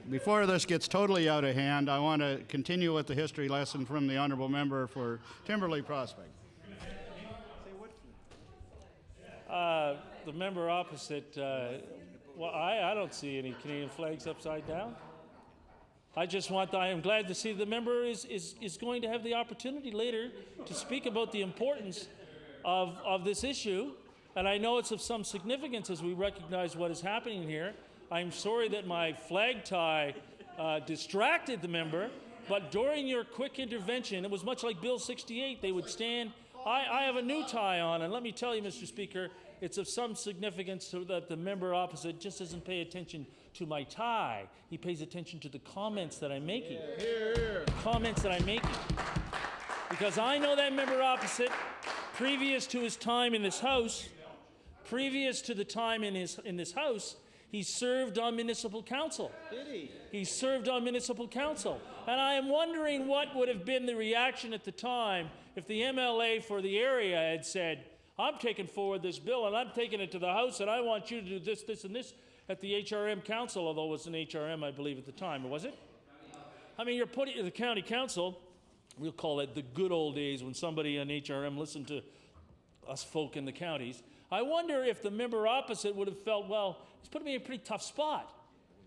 before this gets totally out of hand, I want to continue with the history lesson from the honourable member for Timberley Prospect. The member opposite, well, I don't see any Canadian flags upside down. I am glad to see the member is going to have the opportunity later to speak about the importance of this issue. And I know it's of some significance as we recognize what is happening here. I'm sorry that my flag tie distracted the member, but during your quick intervention, it was much like Bill 68. They would stand I have a new tie on, and let me tell you, Mr. Speaker, it's of some significance so that the member opposite just doesn't pay attention to my tie. He pays attention to the comments that I'm making. Comments that I'm making. Because I know that member opposite, previous to his time in this House, previous to the time in this House, he served on municipal council. Did he? He served on municipal council. And I am wondering what would have been the reaction at the time if the MLA for the area had said, I'm taking forward this bill and I'm taking it to the House and I want you to do this, this, and this at the HRM council, although it was an HRM, I believe, at the time, or was it? I mean, you're putting the county council, we'll call it the good old days when somebody on HRM listened to us folk in the counties. I wonder if the member opposite would have felt, well, he's putting me in a pretty tough spot.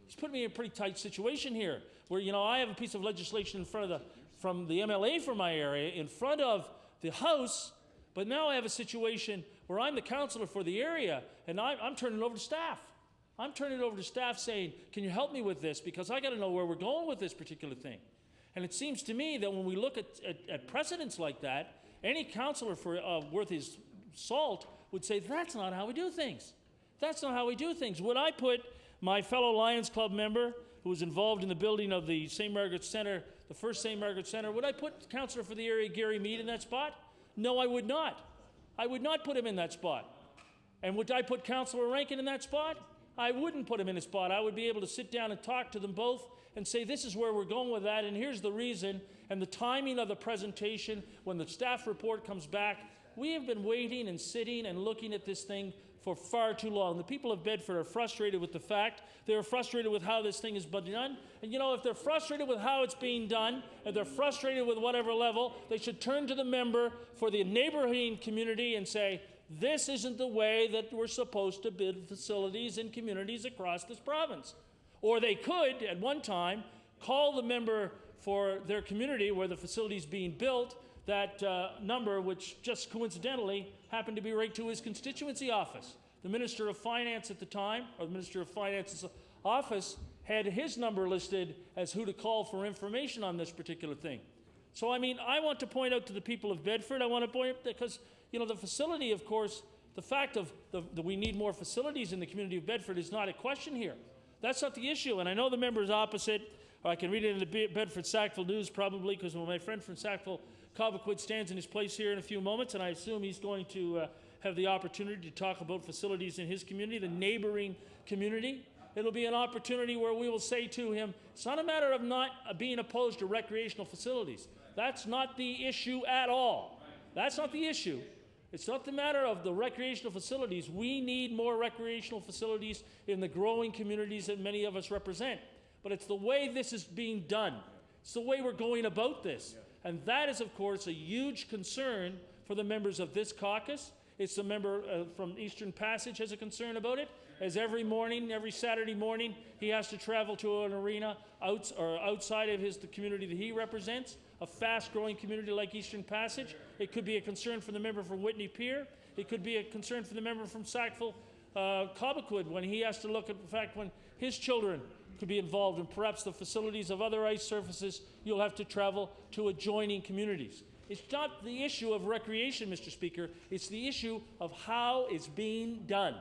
He's putting me in a pretty tight situation here, where, you know, I have a piece of legislation in front of from the MLA for my area, in front of the House, but now I have a situation where I'm the councillor for the area, and I'm turning it over to staff. I'm turning it over to staff saying, can you help me with this? Because I got to know where we're going with this particular thing. And it seems to me that when we look at precedents like that, any councillor worth his salt would say, that's not how we do things. That's not how we do things. Would I put my fellow Lions Club member who was involved in the building of the St. Margaret's Centre, the first St. Margaret's Centre, would I put councillor for the area Gary Mead in that spot? No, I would not. I would not put him in that spot. And would I put Councillor Rankin in that spot? I wouldn't put him in a spot. I would be able to sit down and talk to them both and say, this is where we're going with that, and here's the reason, and the timing of the presentation, when the staff report comes back. We have been waiting and sitting and looking at this thing for far too long. The people of Bedford are frustrated with the fact. They're frustrated with how this thing is being done. And you know, if they're frustrated with how it's being done, and they're frustrated with whatever level, they should turn to the member for the neighboring community and say, this isn't the way that we're supposed to build facilities in communities across this province. Or they could, at one time, call the member for their community where the facility is being built, that number, which just coincidentally happened to be right to his constituency office. The Minister of Finance at the time, or the Minister of Finance's office, had his number listed as who to call for information on this particular thing. So, I mean, I want to point out to the people of Bedford, I want to point out, because, you know, the facility, of course, the fact of that we need more facilities in the community of Bedford is not a question here. That's not the issue, and I know the members opposite, or I can read it in the Bedford Sackville News probably, because my friend from Sackville, Cobequid, stands in his place here in a few moments, and I assume he's going to have the opportunity to talk about facilities in his community, the neighboring community. It'll be an opportunity where we will say to him, it's not a matter of not being opposed to recreational facilities. That's not the issue at all. That's not the issue. It's not the matter of the recreational facilities. We need more recreational facilities in the growing communities that many of us represent. But it's the way this is being done. It's the way we're going about this. And that is, of course, a huge concern for the members of this caucus. It's the member from Eastern Passage has a concern about it, as every morning, every Saturday morning, he has to travel to an arena outside of the community that he represents, a fast-growing community like Eastern Passage. It could be a concern for the member from Whitney Pier. It could be a concern for the member from Sackville Cobequid when he has to look at the fact when his children could be involved in perhaps the facilities of other ice surfaces, you'll have to travel to adjoining communities. It's not the issue of recreation, Mr. Speaker. It's the issue of how it's being done.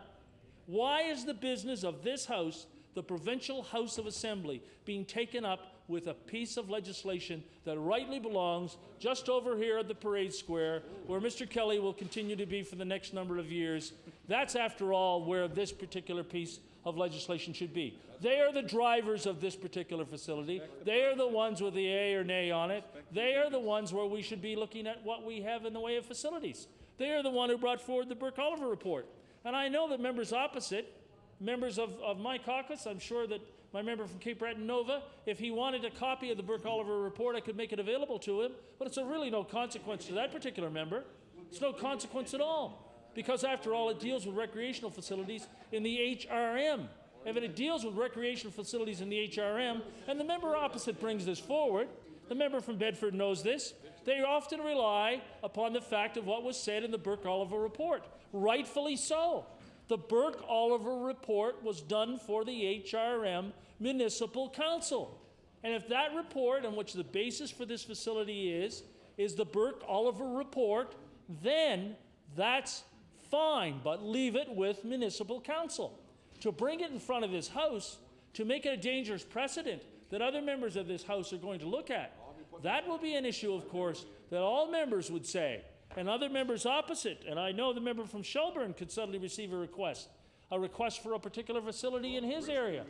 Why is the business of this House, the Provincial House of Assembly, being taken up with a piece of legislation that rightly belongs just over here at the Parade Square, where Mr. Kelly will continue to be for the next number of years? That's, after all, where this particular piece of legislation should be. They are the drivers of this particular facility. They are the ones with the A or nay on it. They are the ones where we should be looking at what we have in the way of facilities. They are the one who brought forward the Burke-Oliver report. And I know that members opposite, members of my caucus, I'm sure that my member from Cape Breton Nova, if he wanted a copy of the Burke-Oliver report, I could make it available to him, but it's really no consequence to that particular member. It's no consequence at all, because after all, it deals with recreational facilities in the HRM. If it deals with recreational facilities in the HRM, and the member opposite brings this forward, the member from Bedford knows this, they often rely upon the fact of what was said in the Burke-Oliver report. Rightfully so. The Burke-Oliver report was done for the HRM Municipal Council. And if that report, on which the basis for this facility is the Burke-Oliver report, then that's fine, but leave it with municipal council. To bring it in front of this House, to make it a dangerous precedent that other members of this House are going to look at, that will be an issue, of course, that all members would say, and other members opposite. And I know the member from Shelburne could suddenly receive a request for a particular facility in his area.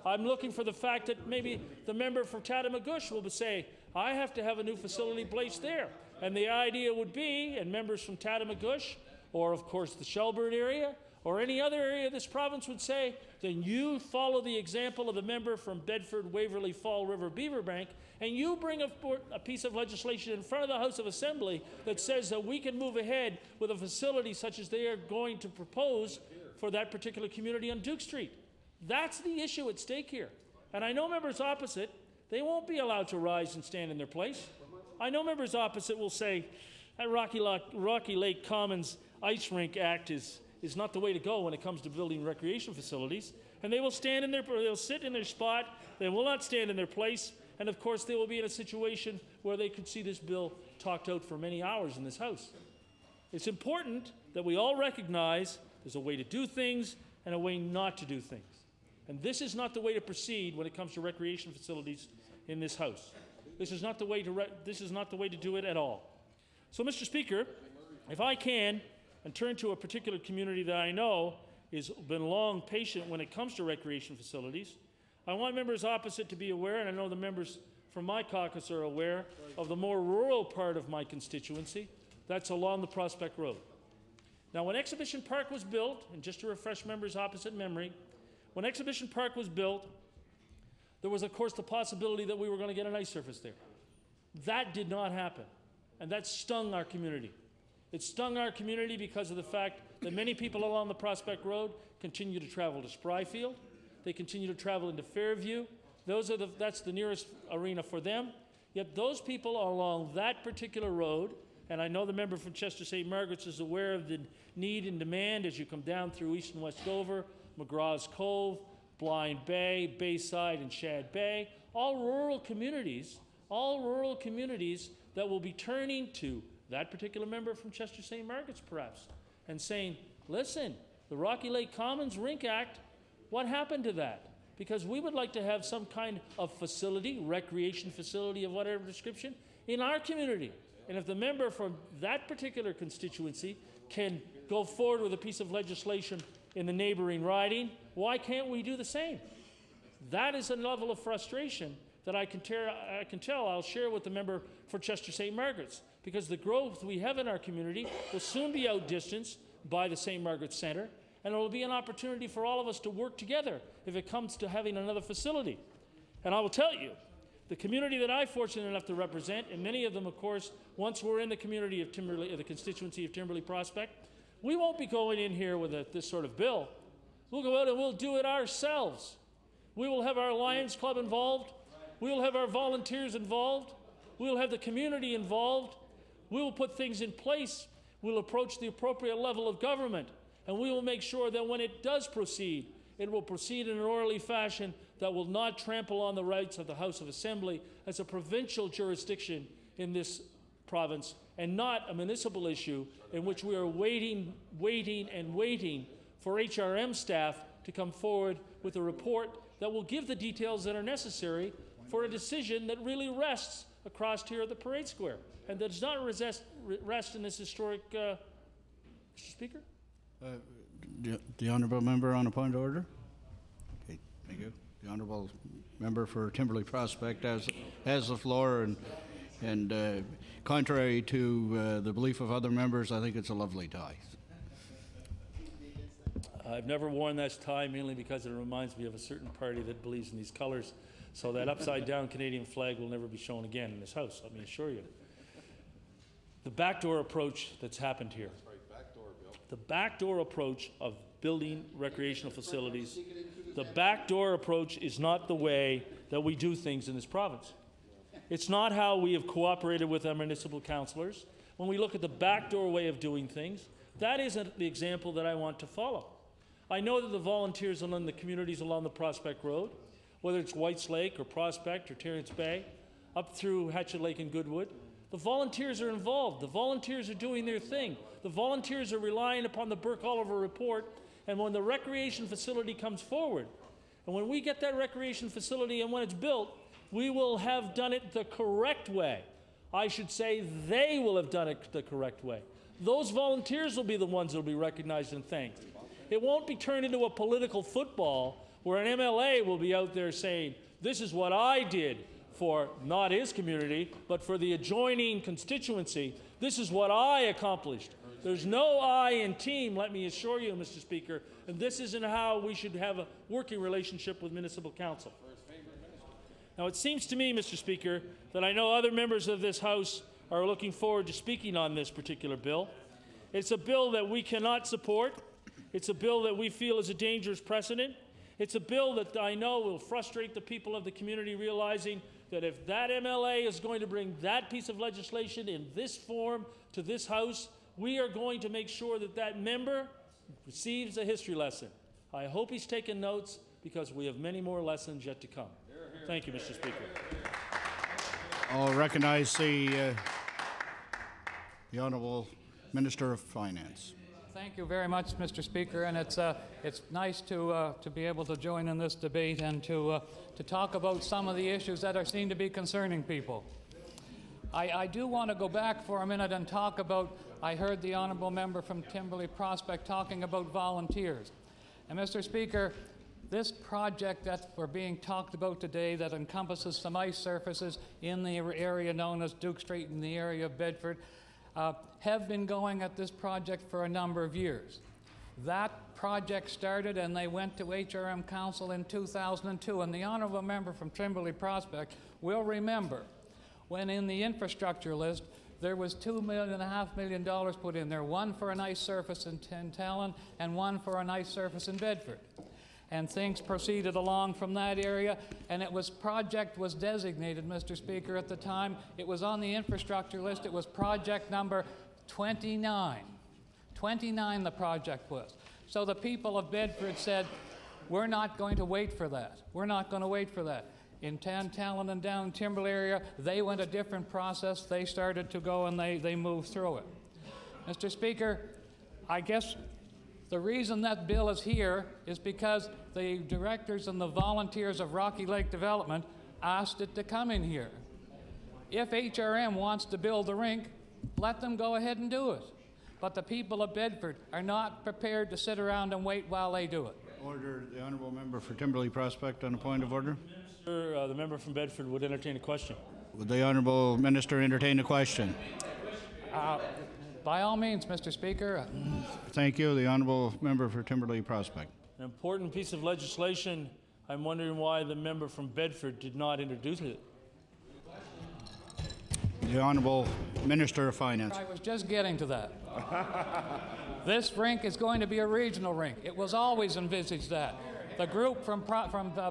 I'm looking for the fact that maybe the member from Tatamagouche will say, I have to have a new facility placed there. And the idea would be, and members from Tatamagouche, or of course the Shelburne area, or any other area of this province would say, then you follow the example of the member from Bedford, Waverley, Fall River, Beaverbank, and you bring a piece of legislation in front of the House of Assembly that says that we can move ahead with a facility such as they are going to propose for that particular community on Duke Street. That's the issue at stake here. And I know members opposite, they won't be allowed to rise and stand in their place. I know members opposite will say, that Rocky Lake Commons Ice Rink Act is not the way to go when it comes to building recreation facilities. And they will stand in they'll sit in their spot, they will not stand in their place, and of course they will be in a situation where they could see this bill talked out for many hours in this House. It's important that we all recognize there's a way to do things and a way not to do things. And this is not the way to proceed when it comes to recreation facilities in this House. This is not the way to do it at all. So, Mr. Speaker, if I can, and turn to a particular community that I know has been long patient when it comes to recreation facilities, I want members opposite to be aware, and I know the members from my caucus are aware, of the more rural part of my constituency, that's along the Prospect Road. Now, when Exhibition Park was built, and just to refresh members opposite memory, when Exhibition Park was built, there was, of course, the possibility that we were going to get an ice surface there. That did not happen, and that stung our community. It stung our community because of the fact that many people along the Prospect Road continue to travel to Spryfield. They continue to travel into Fairview. That's the nearest arena for them. Yet those people along that particular road, and I know the member from Chester St. Margaret's is aware of the need and demand as you come down through East and West Dover, McGraw's Cove, Blind Bay, Bayside, and Shad Bay, all rural communities that will be turning to that particular member from Chester St. Margaret's perhaps, and saying, listen, the Rocky Lake Commons Rink Act, what happened to that? Because we would like to have some kind of facility, recreation facility of whatever description, in our community. And if the member from that particular constituency can go forward with a piece of legislation in the neighboring riding, why can't we do the same? That is a level of frustration that I can tell I'll share with the member for Chester St. Margaret's, because the growth we have in our community will soon be outdistanced by the St. Margaret's Centre, and it will be an opportunity for all of us to work together if it comes to having another facility. And I will tell you, the community that I'm fortunate enough to represent, and many of them, of course, once we're in the community of Timberley, the constituency of Timberley Prospect, we won't be going in here with this sort of bill. We'll go out and we'll do it ourselves. We will have our Lions Club involved. We will have our volunteers involved. We will have the community involved. We will put things in place. We'll approach the appropriate level of government, and we will make sure that when it does proceed, it will proceed in an orderly fashion that will not trample on the rights of the House of Assembly as a provincial jurisdiction in this province, and not a municipal issue in which we are waiting for HRM staff to come forward with a report that will give the details that are necessary for a decision that really rests across here at the Parade Square and does not rest in this historic... Mr. Speaker? The honourable member on a point of order. Okay, thank you. The honourable member for Timberley Prospect has the floor, and contrary to the belief of other members, I think it's a lovely tie. I've never worn this tie mainly because it reminds me of a certain party that believes in these colors, so that upside-down Canadian flag will never be shown again in this House, let me assure you. The backdoor approach that's happened here, the backdoor approach of building recreational facilities, the backdoor approach is not the way that we do things in this province. It's not how we have cooperated with our municipal councillors. When we look at the backdoor way of doing things, that isn't the example that I want to follow. I know that the volunteers along the communities along the Prospect Road, whether it's Whites Lake or Prospect or Terrence Bay, up through Hatchet Lake and Goodwood, The volunteers are involved. The volunteers are doing their thing. The volunteers are relying upon the Burke-Oliver report, and when the recreation facility comes forward, and when we get that recreation facility and when it's built, we will have done it the correct way. I should say they will have done it the correct way. Those volunteers will be the ones that will be recognized and thanked. It won't be turned into a political football where an MLA will be out there saying, this is what I did for not his community, but for the adjoining constituency. This is what I accomplished. There's no I in team, let me assure you, Mr. Speaker, and this isn't how we should have a working relationship with municipal council. Now, it seems to me, Mr. Speaker, that I know other members of this House are looking forward to speaking on this particular bill. It's a bill that we cannot support. It's a bill that we feel is a dangerous precedent. It's a bill that I know will frustrate the people of the community, realizing that if that MLA is going to bring that piece of legislation in this form to this House, we are going to make sure that that member receives a history lesson. I hope he's taken notes, because we have many more lessons yet to come. Thank you, Mr. Speaker. I'll recognize the Honourable Minister of Finance. Thank you very much, Mr. Speaker, and it's nice to be able to join in this debate and to talk about some of the issues that seem to be concerning people. I do want to go back for a minute and talk about, I heard the Honourable Member from Timberley Prospect talking about volunteers. And Mr. Speaker, this project that we're being talked about today that encompasses some ice surfaces in the area known as Duke Street in the area of Bedford have been going at this project for a number of years. That project started and they went to HRM Council in 2002, and the Honourable Member from Timberley will remember when in the infrastructure list there was $2.5 million put in there, one for an ice surface in Tallinn and one for an ice surface in Bedford. And things proceeded along from that area, and project was designated, Mr. Speaker, at the time. It was on the infrastructure list. It was project number 29. 29 the project was. So the people of Bedford said, we're not going to wait for that. We're not going to wait for that. In Tallinn and down Timberley area, they went a different process. They started to go and they moved through it. Mr. Speaker, I guess the reason that bill is here is because the directors and the volunteers of Rocky Lake Development asked it to come in here. If HRM wants to build the rink, let them go ahead and do it. But the people of Bedford are not prepared to sit around and wait while they do it. Order the Honourable Member for Timberley Prospect on a point of order. The member from Bedford would entertain a question. Would the Honourable Minister entertain a question? By all means, Mr. Speaker. Thank you. The Honourable Member for Timberley Prospect. An important piece of legislation. I'm wondering why the member from Bedford did not introduce it. The Honourable Minister of Finance. I was just getting to that. This rink is going to be a regional rink. It was always envisaged that. The group from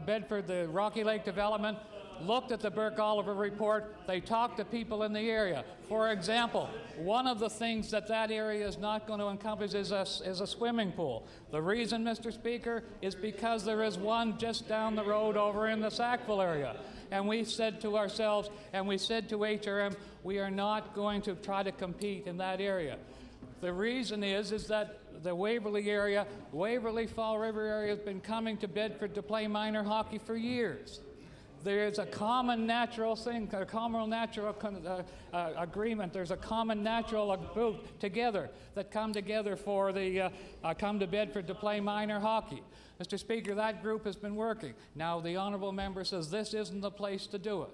Bedford, the Rocky Lake Development, looked at the Burke-Oliver report. They talked to people in the area. For example, one of the things that area is not going to encompass is a swimming pool. The reason, Mr. Speaker, is because there is one just down the road over in the Sackville area. And we said to ourselves, and we said to HRM, we are not going to try to compete in that area. The reason is that the Waverley area, Waverley Fall River area has been coming to Bedford to play minor hockey for years. There's a common natural thing, a common natural agreement. There's a common natural group together that come together for come to Bedford to play minor hockey. Mr. Speaker, that group has been working. Now the Honourable Member says this isn't the place to do it.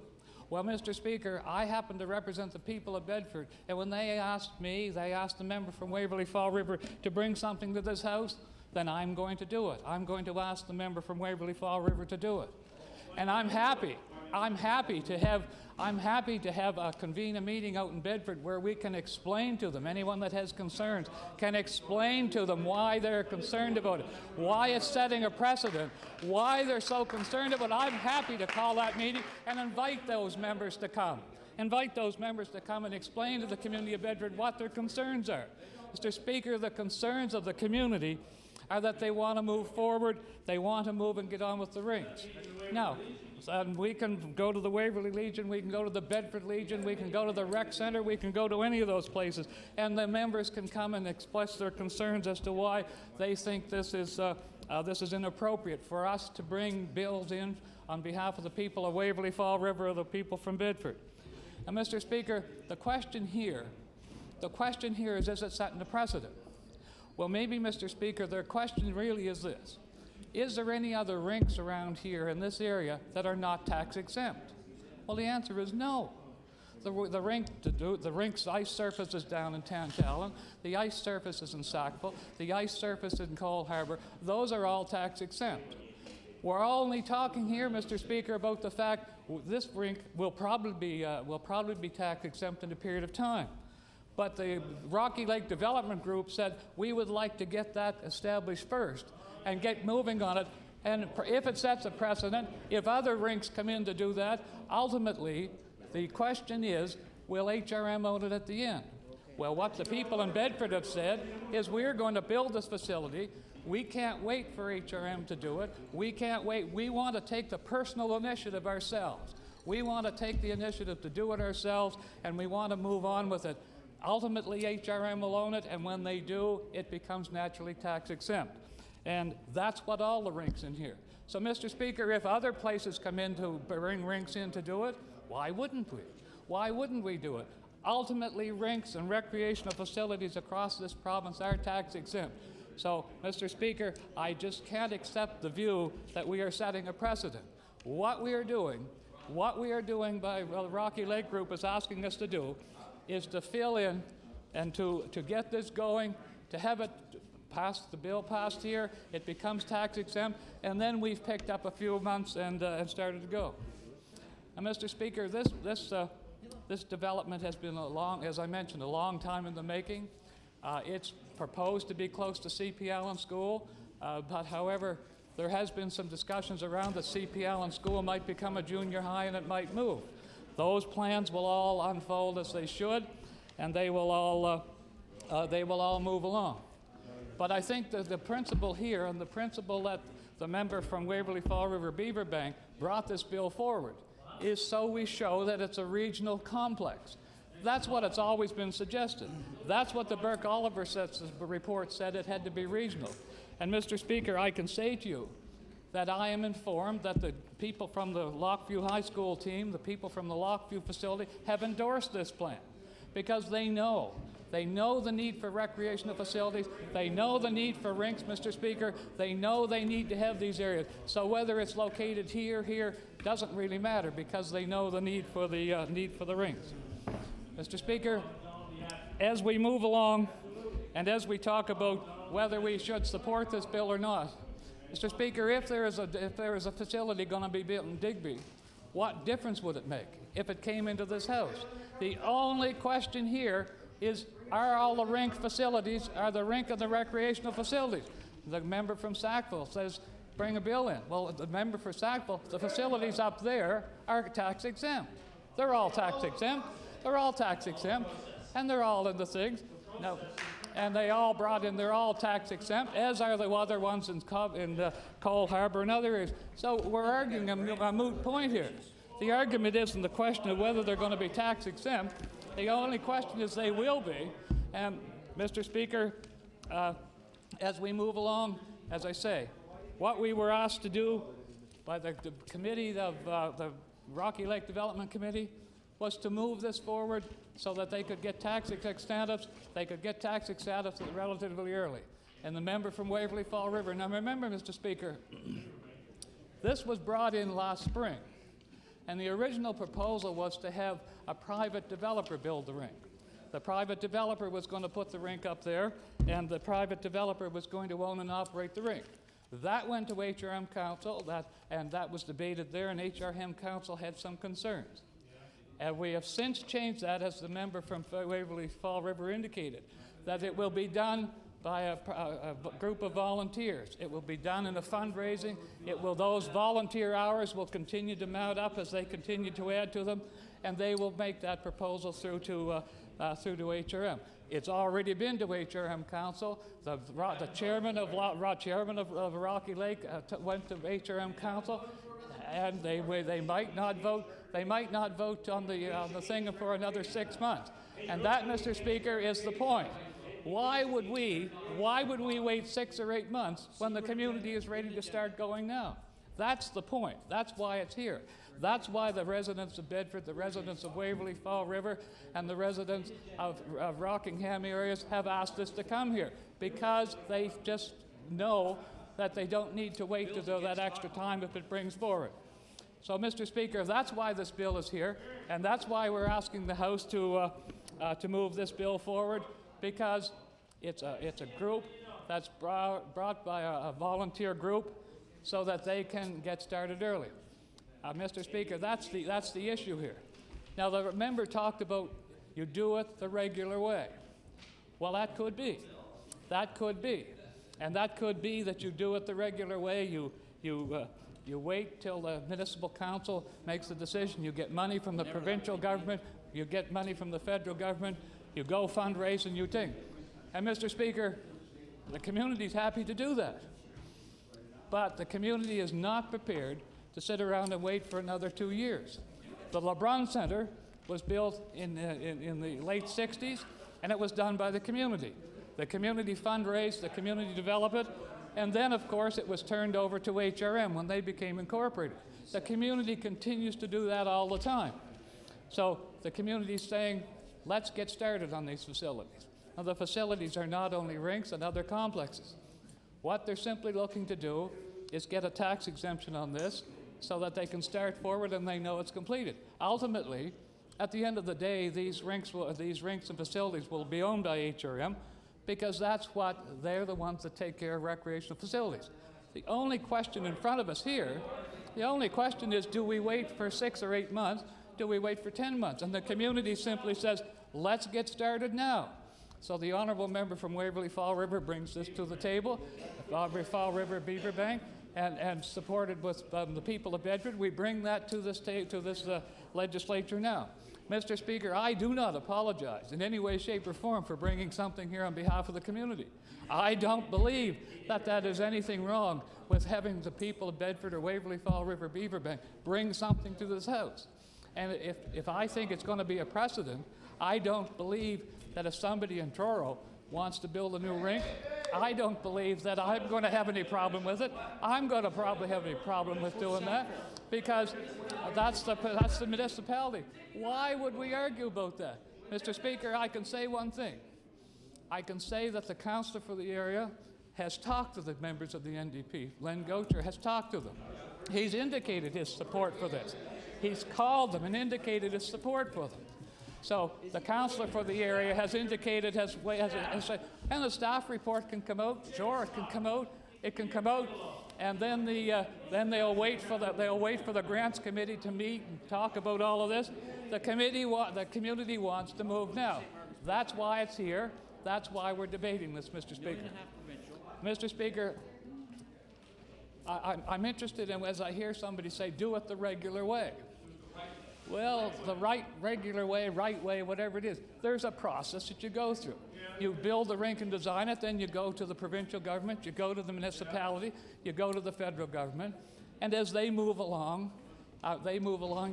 Well, Mr. Speaker, I happen to represent the people of Bedford, and when they asked me, they asked the member from Waverley Fall River to bring something to this House, then I'm going to do it. I'm going to ask the member from Waverley Fall River to do it. And I'm happy to have convene a meeting out in Bedford where we can explain to them, anyone that has concerns, can explain to them why they're concerned about it, why it's setting a precedent, why they're so concerned about it. I'm happy to call that meeting and invite those members to come. Invite those members to come and explain to the community of Bedford what their concerns are. Mr. Speaker, the concerns of the community are that they want to move forward, they want to move and get on with the rings. Now, And we can go to the Waverly Legion, we can go to the Bedford Legion, we can go to the rec center, we can go to any of those places. And the members can come and express their concerns as to why they think this is inappropriate for us to bring bills in on behalf of the people of Waverly Fall River or the people from Bedford. And Mr. Speaker, the question here is it setting a precedent? Well, maybe, Mr. Speaker, their question really is this. Is there any other rinks around here in this area that are not tax exempt? Well, the answer is no. The rink's ice surface is down in Tantallon, the ice surface is in Sackville, the ice surface in Cole Harbour. Those are all tax exempt. We're only talking here, Mr. Speaker, about the fact this rink will probably be tax exempt in a period of time. But the Rocky Lake Development Group said we would like to get that established first and get moving on it. And if it sets a precedent, if other rinks come in to do that, ultimately the question is, will HRM own it at the end? Well, what the people in Bedford have said is we're going to build this facility. We can't wait for HRM to do it. We can't wait. We want to take the personal initiative ourselves. We want to take the initiative to do it ourselves, and we want to move on with it. Ultimately, HRM will own it, and when they do, it becomes naturally tax exempt. And that's what all the rinks in here. So, Mr. Speaker, if other places come in to bring rinks in to do it, why wouldn't we? Why wouldn't we do it? Ultimately, rinks and recreational facilities across this province are tax exempt. So, Mr. Speaker, I just can't accept the view that we are setting a precedent. What we are doing by the Rocky Lake Group is asking us to do is to fill in and to get this going, to have it the bill passed here, it becomes tax exempt, and then we've picked up a few months and started to go. And Mr. Speaker, this development has been as I mentioned, a long time in the making. It's proposed to be close to CP Allen School, but however, there has been some discussions around that CP Allen School might become a junior high and it might move. Those plans will all unfold as they should, and they will all move along. But I think that the principle here, and the principle that the member from Waverly Fall River Beaverbank brought this bill forward, is so we show that it's a regional complex. That's what it's always been suggested. That's what the Burke-Oliver report said, it had to be regional. And Mr. Speaker, I can say to you that I am informed that the people from the Lockview High School team, the people from the Lockview facility, have endorsed this plan because they know the need for recreational facilities. They know the need for rinks, Mr. Speaker. They know they need to have these areas. So whether it's located here, doesn't really matter because they know the need for the rinks. Mr. Speaker, as we move along and as we talk about whether we should support this bill or not, Mr. Speaker, if there is a facility going to be built in Digby, what difference would it make if it came into this House? The only question here is, are all the rink facilities, are the rink and the recreational facilities? The member from Sackville says, bring a bill in. Well, the member for Sackville, the facilities up there are tax exempt. They're all tax exempt. They're all tax exempt, and they're all in the things. No. And they all brought in, they're all tax exempt, as are the other ones in Cole Harbour and other areas. So we're arguing a moot point here. The argument isn't the question of whether they're going to be tax exempt. The only question is they will be. And Mr. Speaker, as we move along, as I say, what we were asked to do by the committee of the Rocky Lake Development Committee was to move this forward so that they could get tax exempt status. They could get tax exempt status relatively early. And the member from Waverly Fall River. Now remember, Mr. Speaker, this was brought in last spring. And the original proposal was to have a private developer build the rink. The private developer was going to put the rink up there, and the private developer was going to own and operate the rink. That went to HRM Council, and that was debated there, and HRM Council had some concerns. And we have since changed that, as the member from Waverly Fall River indicated, that it will be done by a group of volunteers. It will be done in a fundraising. Those volunteer hours will continue to mount up as they continue to add to them, and they will make that proposal through to HRM. It's already been to HRM Council. The chairman of Rocky Lake went to HRM Council. and they might not vote. They might not vote on the thing for another 6 months. And that, Mr. Speaker, is the point. Why would we wait 6 or 8 months when the community is ready to start going now? That's the point. That's why it's here. That's why the residents of Bedford, the residents of Waverly Fall River, and the residents of Rockingham areas have asked us to come here, because they just know that they don't need to wait to do that extra time if it brings forward. So, Mr. Speaker, that's why this bill is here, and that's why we're asking the House to move this bill forward, because it's a group that's brought by a volunteer group so that they can get started early. Mr. Speaker, that's the issue here. Now, the member talked about you do it the regular way. Well, that could be. That could be. And that could be that you do it the regular way. You wait till the municipal council makes the decision. You get money from the provincial government. You get money from the federal government. You go fundraise and you take. And, Mr. Speaker, the community's happy to do that. But the community is not prepared to sit around and wait for another 2 years. The LeBron Center was built in the late 60s, and it was done by the community. The community fundraised, the community developed it, and then, of course, it was turned over to HRM when they became incorporated. The community continues to do that all the time. So the community is saying, let's get started on these facilities. Now, the facilities are not only rinks and other complexes. What they're simply looking to do is get a tax exemption on this so that they can start forward and they know it's completed. Ultimately, at the end of the day, these rinks and facilities will be owned by HRM, because that's what they're the ones that take care of recreational facilities. The only question in front of us here, the only question is, do we wait for 6 or 8 months? Do we wait for 10 months? And the community simply says, let's get started now. So the honourable member from Waverly Fall River brings this to the table, Waverly Fall River Beaver Bank, and supported with the people of Bedford. We bring that to this legislature now. Mr. Speaker, I do not apologize in any way, shape, or form for bringing something here on behalf of the community. I don't believe that there's anything wrong with having the people of Bedford or Waverly Fall River Beaver Bank bring something to this House. And if I think it's going to be a precedent, I don't believe that if somebody in Truro wants to build a new rink, I don't believe that I'm going to have any problem with it. I'm going to probably have any problem with doing that, because that's the municipality. Why would we argue about that? Mr. Speaker, I can say one thing. I can say that the councillor for the area has talked to the members of the NDP. Len Gocher has talked to them. He's indicated his support for this. He's called them and indicated his support for them. So the councillor for the area has indicated, and the staff report can come out. Sure, it can come out. It can come out, and then they'll wait for the grants committee to meet and talk about all of this. The community wants to move now. That's why it's here. That's why we're debating this, Mr. Speaker. Mr. Speaker, I'm interested in, as I hear somebody say, do it the regular way. Well, the regular way, right way, whatever it is, there's a process that you go through. You build the rink and design it, then you go to the provincial government, you go to the municipality, you go to the federal government, and as they move along,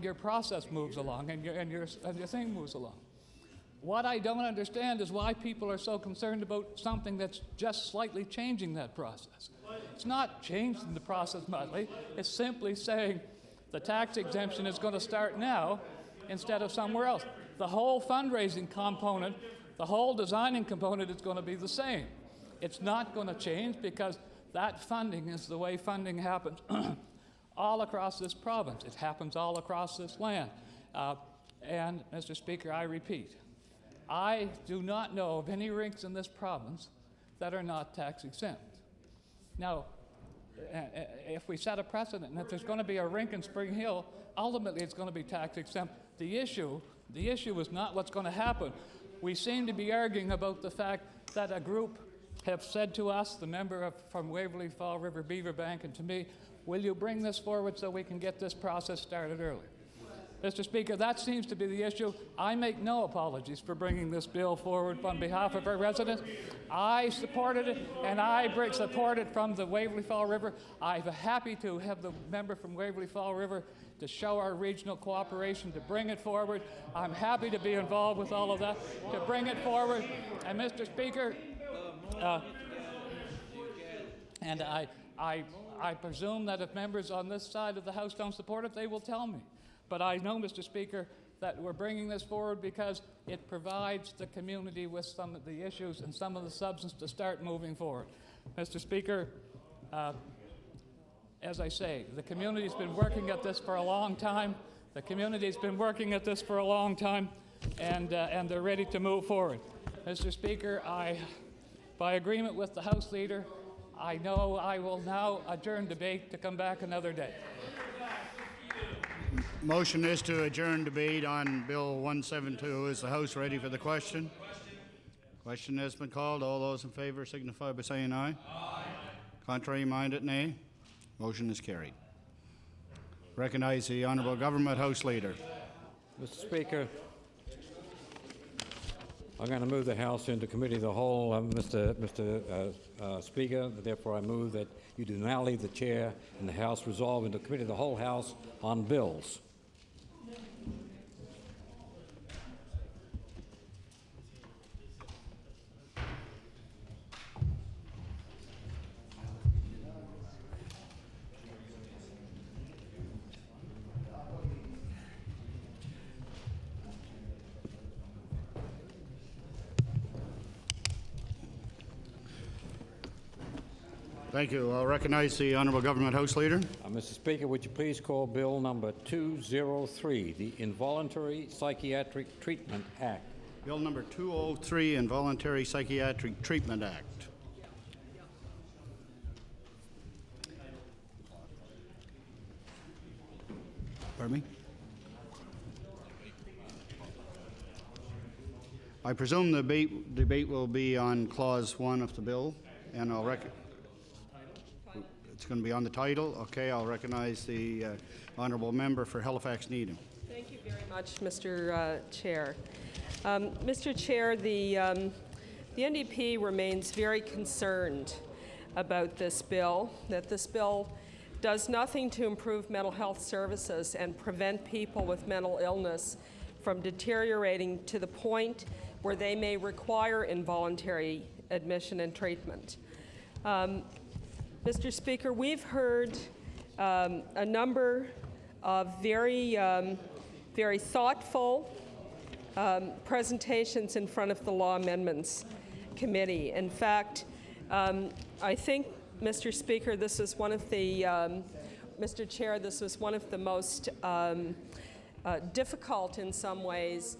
your process moves along, and your thing moves along. What I don't understand is why people are so concerned about something that's just slightly changing that process. It's not changing the process muchly. It's simply saying the tax exemption is going to start now instead of somewhere else. The whole fundraising component, the whole designing component is going to be the same. It's not going to change, because that funding is the way funding happens all across this province. It happens all across this land. And, Mr. Speaker, I repeat, I do not know of any rinks in this province that are not tax exempt. Now, if we set a precedent, and if there's going to be a rink in Spring Hill, ultimately it's going to be tax exempt. The issue is not what's going to happen. We seem to be arguing about the fact that a group have said to us, the member from Waverly Fall River Beaver Bank, and to me, will you bring this forward so we can get this process started early? Mr. Speaker, that seems to be the issue. I make no apologies for bringing this bill forward on behalf of our residents. I supported it, and I support it from the Waverley Fall River. I'm happy to have the member from Waverley Fall River to show our regional cooperation to bring it forward. I'm happy to be involved with all of that, to bring it forward. And Mr. Speaker, and I presume that if members on this side of the House don't support it, they will tell me. But I know, Mr. Speaker, that we're bringing this forward because it provides the community with some of the issues and some of the substance to start moving forward. Mr. Speaker, as I say, the community's been working at this for a long time. The community's been working at this for a long time, and they're ready to move forward. Mr. Speaker, by agreement with the House Leader, I know I will now adjourn debate to come back another day. Motion is to adjourn debate on Bill 172. Is the House ready for the question? Question has been called. All those in favor signify by saying aye. Aye. Contrary minded, nay. Motion is carried. Recognize the Honourable Government House Leader. Mr. Speaker, I'm going to move the House into committee of the whole, Mr. Speaker. Therefore, I move that you do now leave the chair and the House resolve into committee of the whole House on bills. Thank you. I'll recognize the Honourable Government House Leader. Mr. Speaker, would you please call Bill number 203, the Involuntary Psychiatric Treatment Act. Bill number 203, Involuntary Psychiatric Treatment Act. Pardon me? I presume the debate will be on Clause 1 of the bill, and it's going to be on the title. Okay, I'll recognize the Honourable Member for Halifax Needham. Thank you very much, Mr. Chair. Mr. Chair, the NDP remains very concerned about this bill, that this bill does nothing to improve mental health services and prevent people with mental illness from deteriorating to the point where they may require involuntary admission and treatment. Mr. Speaker, we've heard a number of very thoughtful presentations in front of the Law Amendments Committee. In fact, I think, Mr. Speaker, this is one of the, Mr. Chair, this was one of the most difficult in some ways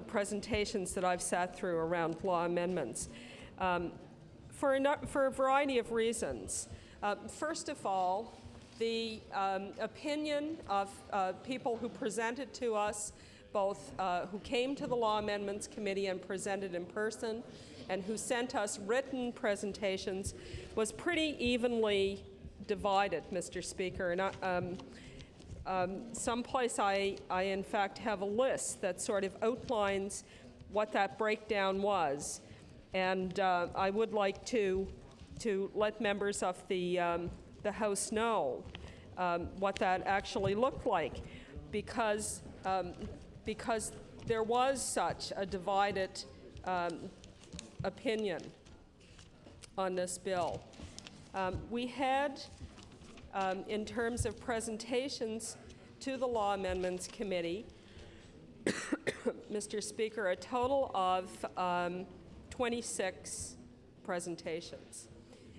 presentations that I've sat through around law amendments. For a variety of reasons. First of all, the opinion of people who presented to us, both who came to the Law Amendments Committee and presented in person, and who sent us written presentations, was pretty evenly divided, Mr. Speaker. And someplace I in fact have a list that sort of outlines what that breakdown was. And I would like to let members of the House know what that actually looked like, because there was such a divided opinion on this bill. We had, in terms of presentations to the Law Amendments Committee, Mr. Speaker, a total of 26 presentations.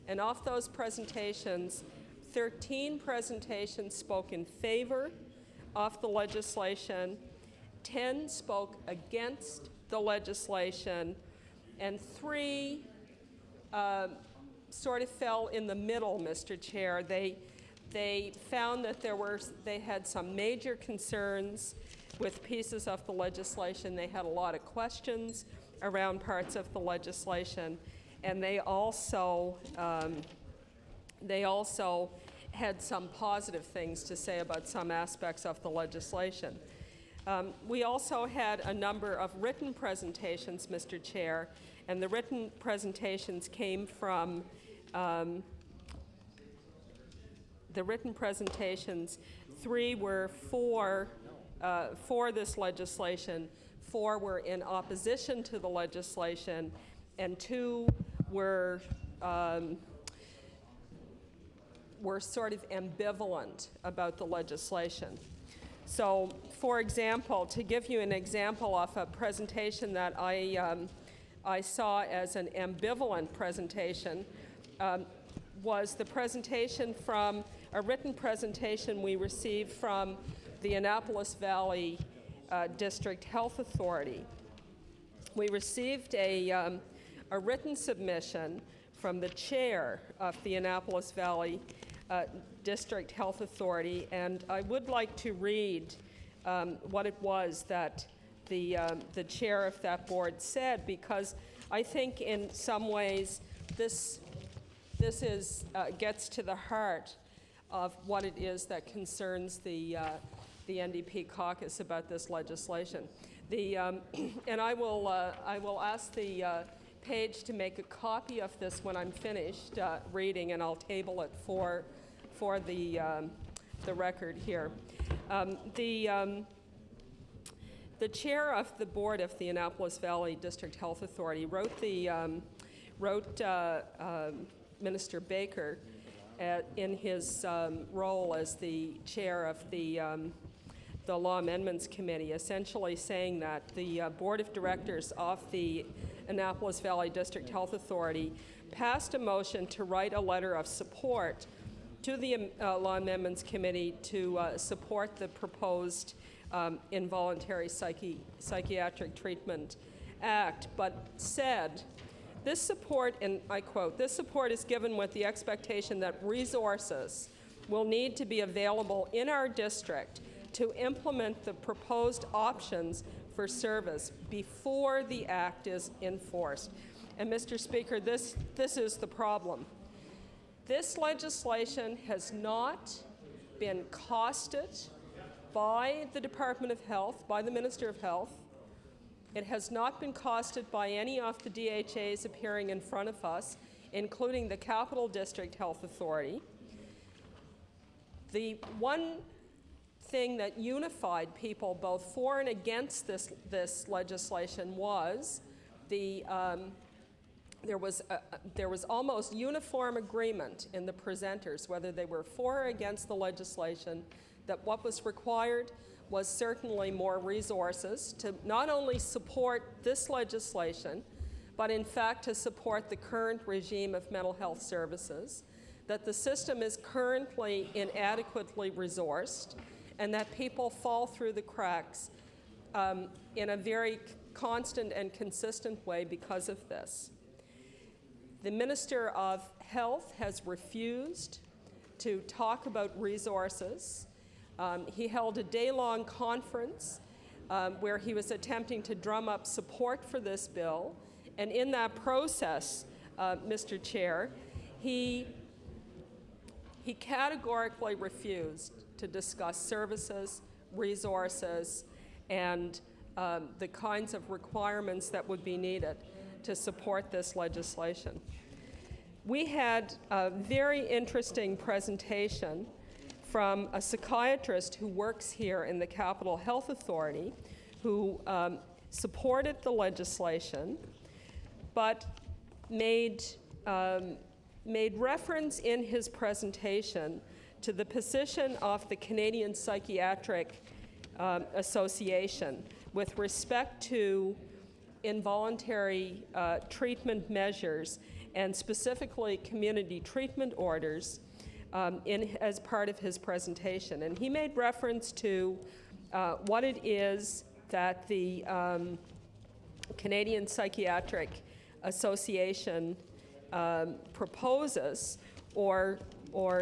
And of those presentations, 13 presentations spoke in favor of the legislation, 10 spoke against the legislation, and 3 sort of fell in the middle, Mr. Chair. They found that they had some major concerns with pieces of the legislation. They had a lot of questions around parts of the legislation, and they also had some positive things to say about some aspects of the legislation. We also had a number of written presentations, Mr. Chair, and the written presentations came from the written presentations. 3 were for this legislation, 4 were in opposition to the legislation, and 2 were sort of ambivalent about the legislation. So, for example, to give you an example of a presentation that I saw as an ambivalent presentation, was the presentation from a written presentation we received from the Annapolis Valley District Health Authority. We received a written submission from the chair of the Annapolis Valley District Health Authority, and I would like to read what it was that the chair of that board said, because I think in some ways this gets to the heart of what it is that concerns the NDP caucus about this legislation. And I will ask the page to make a copy of this when I'm finished reading, and I'll table it for the record here. The chair of the board of the Annapolis Valley District Health Authority wrote Minister Baker in his role as the chair of the Law Amendments Committee, essentially saying that the board of directors of the Annapolis Valley District Health Authority passed a motion to write a letter of support to the Law Amendments Committee to support the proposed Involuntary Psychiatric Treatment Act, but said, this support, and I quote, "This support is given with the expectation that resources will need to be available in our district to implement the proposed options for service before the act is enforced." And Mr. Speaker, this is the problem. This legislation has not been costed by the Department of Health, by the Minister of Health. It has not been costed by any of the DHAs appearing in front of us, including the Capital District Health Authority. The one thing that unified people both for and against this legislation was there was almost uniform agreement in the presenters, whether they were for or against the legislation, that what was required was certainly more resources to not only support this legislation, but in fact to support the current regime of mental health services, that the system is currently inadequately resourced, and that people fall through the cracks in a very constant and consistent way because of this. The Minister of Health has refused to talk about resources. He held a day-long conference where he was attempting to drum up support for this bill, and in that process, Mr. Chair, he categorically refused to discuss services, resources, and the kinds of requirements that would be needed to support this legislation. We had a very interesting presentation from a psychiatrist who works here in the Capital Health Authority, who supported the legislation, but made reference in his presentation to the position of the Canadian Psychiatric Association with respect to involuntary treatment measures, and specifically community treatment orders, as part of his presentation. And he made reference to what it is that the Canadian Psychiatric Association proposes or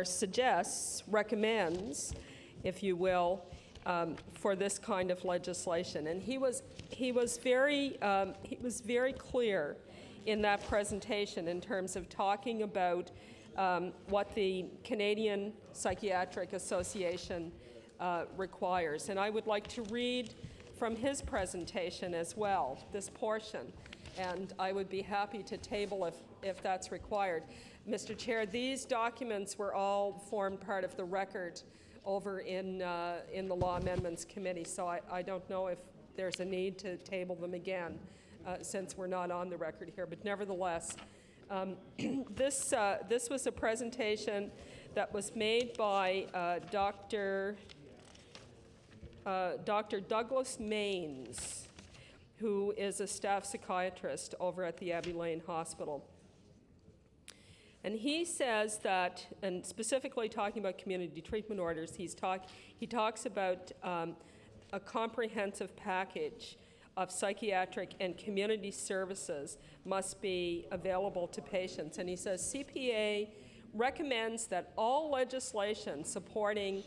suggests, recommends, if you will, for this kind of legislation. And he was very clear in that presentation in terms of talking about what the Canadian Psychiatric Association requires. And I would like to read from his presentation as well, this portion, and I would be happy to table if that's required. Mr. Chair, these documents were all formed part of the record over in the Law Amendments Committee, so I don't know if there's a need to table them again since we're not on the record here, but nevertheless, this was a presentation that was made by Dr. Douglas Maines, who is a staff psychiatrist over at the Abbey Lane Hospital. And he says that, and specifically talking about community treatment orders, he talks about a comprehensive package of psychiatric and community services must be available to patients. And he says CPA recommends that all legislation supporting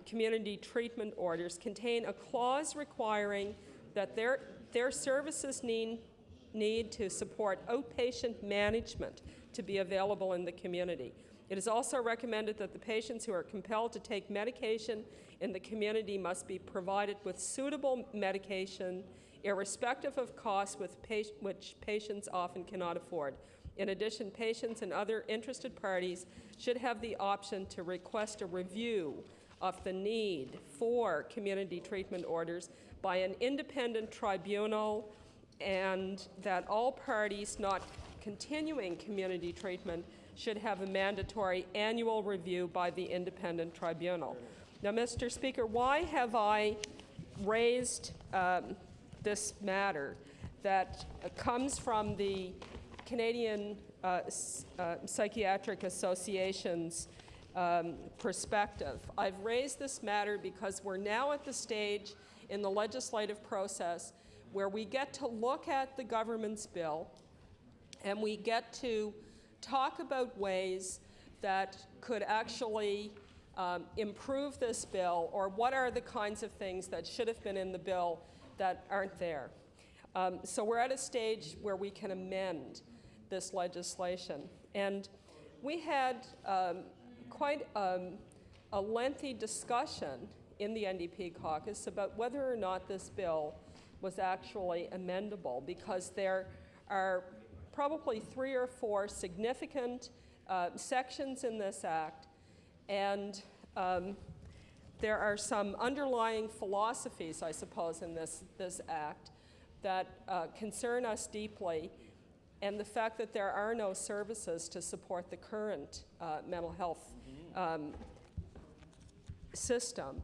community treatment orders contain a clause requiring that their services need to support outpatient management to be available in the community. It is also recommended that the patients who are compelled to take medication in the community must be provided with suitable medication, irrespective of costs which patients often cannot afford. In addition, patients and other interested parties should have the option to request a review of the need for community treatment orders by an independent tribunal, and that all parties not continuing community treatment should have a mandatory annual review by the independent tribunal. Now, Mr. Speaker, why have I raised this matter that comes from the Canadian Psychiatric Association's perspective? I've raised this matter because we're now at the stage in the legislative process where we get to look at the government's bill and we get to talk about ways that could actually improve this bill, or what are the kinds of things that should have been in the bill that aren't there. So we're at a stage where we can amend this legislation. And we had quite a lengthy discussion in the NDP caucus about whether or not this bill was actually amendable, because there are probably 3 or 4 significant sections in this act, and there are some underlying philosophies, I suppose, in this act that concern us deeply, and the fact that there are no services to support the current mental health system,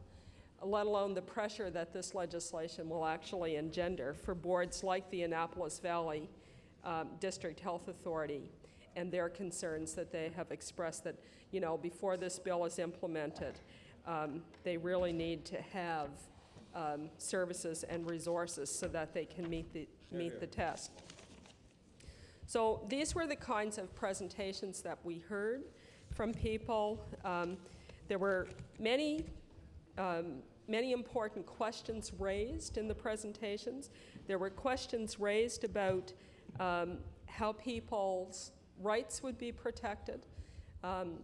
let alone the pressure that this legislation will actually engender for boards like the Annapolis Valley District Health Authority, and their concerns that they have expressed that, you know, before this bill is implemented, they really need to have services and resources so that they can meet the test. So these were the kinds of presentations that we heard from people. There were many important questions raised in the presentations. There were questions raised about how people's rights would be protected,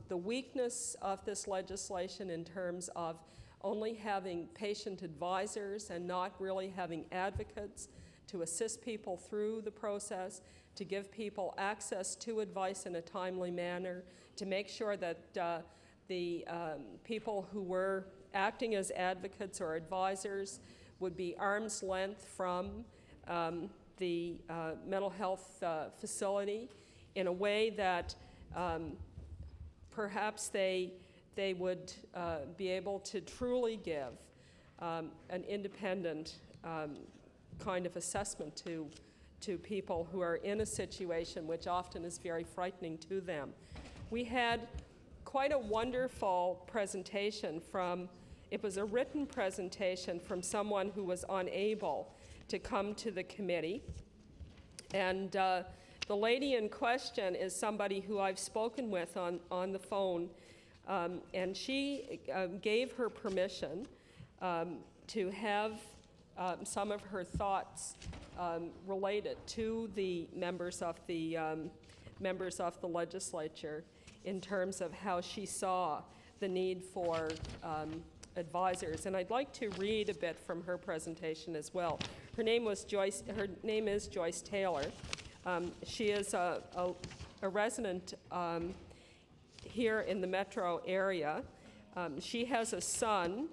the weakness of this legislation in terms of only having patient advisors and not really having advocates to assist people through the process, to give people access to advice in a timely manner, to make sure that the people who were acting as advocates or advisors would be arm's length from the mental health facility in a way that perhaps they would be able to truly give an independent kind of assessment to people who are in a situation which often is very frightening to them. We had quite a wonderful presentation it was a written presentation from someone who was unable to come to the committee. And the lady in question is somebody who I've spoken with on the phone, and she gave her permission to have some of her thoughts related to the members of the legislature in terms of how she saw the need for advisors. And I'd like to read a bit from her presentation as well. Her name is Joyce Taylor. She is a resident here in the metro area. She has a son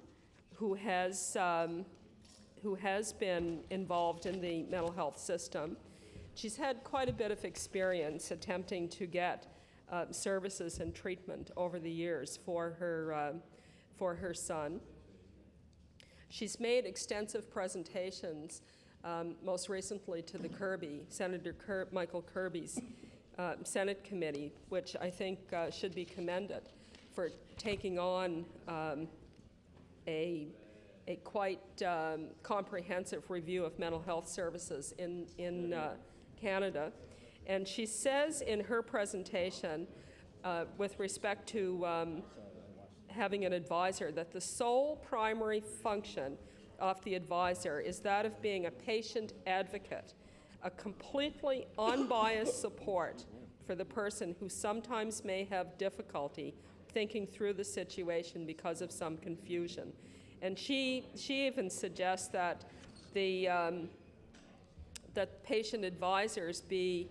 who has been involved in the mental health system. She's had quite a bit of experience attempting to get services and treatment over the years for her son. She's made extensive presentations, most recently to the Senator Michael Kirby's Senate committee, which I think should be commended for taking on a quite comprehensive review of mental health services in Canada. And she says in her presentation, with respect to having an advisor, that the sole primary function of the advisor is that of being a patient advocate, a completely unbiased support for the person who sometimes may have difficulty thinking through the situation because of some confusion. And she even suggests that that patient advisors be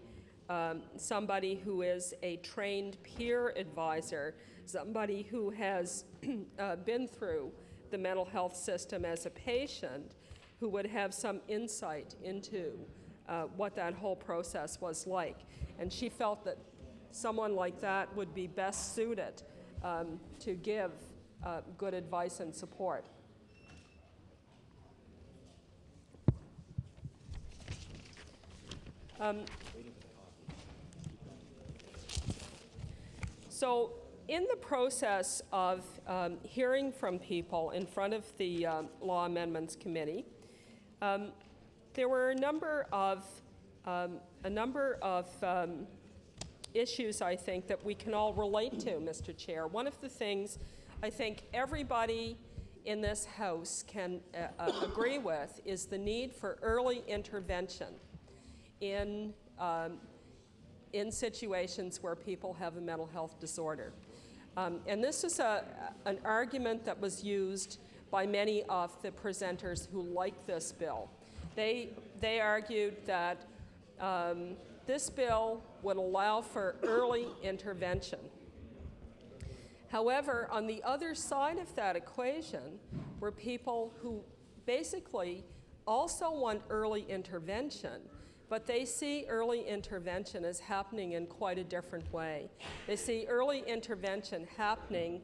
somebody who is a trained peer advisor, somebody who has been through the mental health system as a patient, who would have some insight into what that whole process was like. And she felt that someone like that would be best suited to give good advice and support. So in the process of hearing from people in front of the Law Amendments Committee, there were a number of issues, I think, that we can all relate to, Mr. Chair. One of the things I think everybody in this House can agree with is the need for early intervention in situations where people have a mental health disorder. And this is an argument that was used by many of the presenters who like this bill. They argued that this bill would allow for early intervention. However, on the other side of that equation were people who basically also want early intervention, but they see early intervention as happening in quite a different way. They see early intervention happening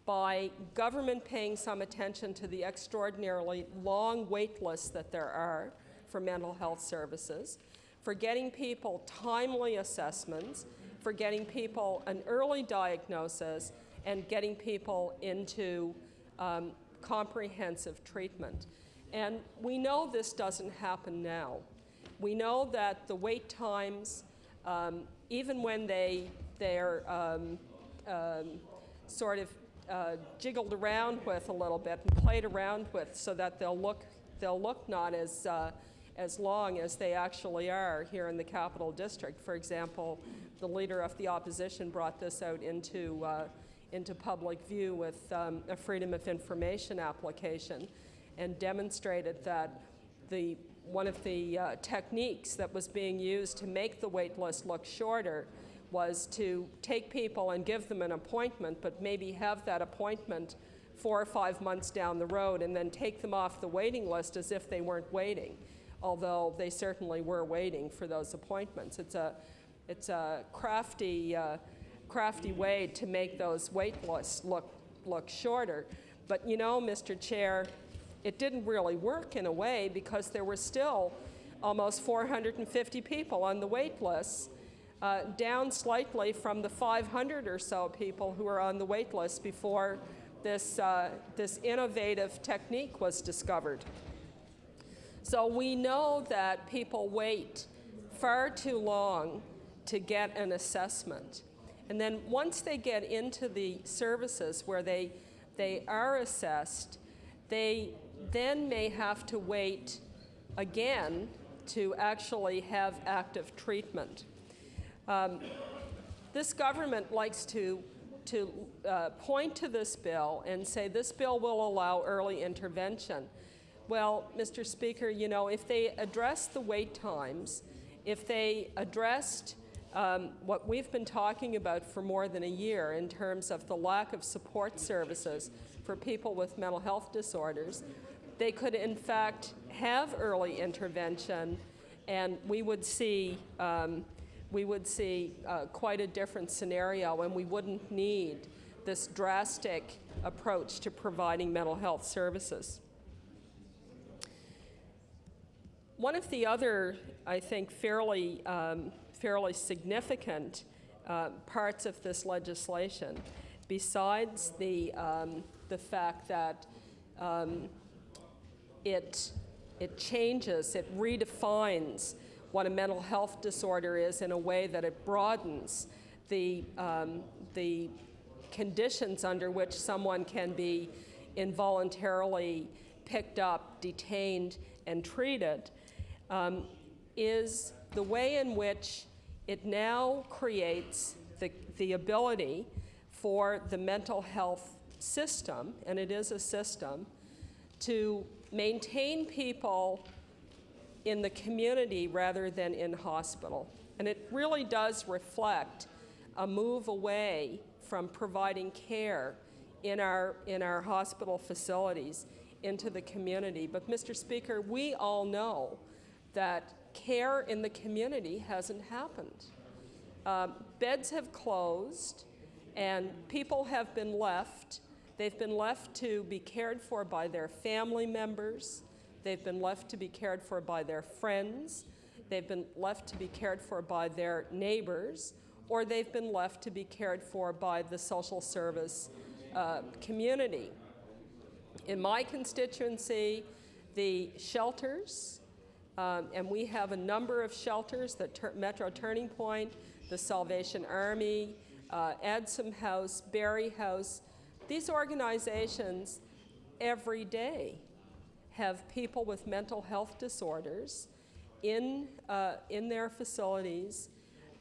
by government paying some attention to the extraordinarily long wait lists that there are for mental health services, for getting people timely assessments, for getting people an early diagnosis, and getting people into comprehensive treatment. And we know this doesn't happen now. We know that the wait times, even when they're sort of jiggled around with a little bit and played around with so that they'll look not as long as they actually are here in the Capital District. For example, the Leader of the Opposition brought this out into public view with a Freedom of Information application and demonstrated that one of the techniques that was being used to make the wait list look shorter was to take people and give them an appointment, but maybe have that appointment 4 or 5 months down the road and then take them off the waiting list as if they weren't waiting, although they certainly were waiting for those appointments. It's a crafty way to make those wait lists look shorter. But you know, Mr. Chair, it didn't really work in a way because there were still almost 450 people on the wait lists, down slightly from the 500 or so people who were on the wait list before this innovative technique was discovered. So we know that people wait far too long to get an assessment. And then once they get into the services where they are assessed, they then may have to wait again to actually have active treatment. This government likes to point to this bill and say this bill will allow early intervention. Well, Mr. Speaker, you know, if they address the wait times, if they addressed what we've been talking about for more than a year in terms of the lack of support services for people with mental health disorders, they could in fact have early intervention, and we would see quite a different scenario, and we wouldn't need this drastic approach to providing mental health services. One of the other, I think, fairly significant parts of this legislation, besides the fact that it changes, it redefines what a mental health disorder is in a way that it broadens the conditions under which someone can be involuntarily picked up, detained, and treated, is the way in which it now creates the ability for the mental health system, and it is a system, to maintain people in the community rather than in hospital. And it really does reflect a move away from providing care in our hospital facilities into the community. But Mr. Speaker, we all know that care in the community hasn't happened. Beds have closed and people have been left. They've been left to be cared for by their family members. They've been left to be cared for by their friends. They've been left to be cared for by their neighbors, or they've been left to be cared for by the social service community. In my constituency, the shelters, and we have a number of shelters, the Metro Turning Point, the Salvation Army, Adsum House, Barry House. These organizations every day have people with mental health disorders in their facilities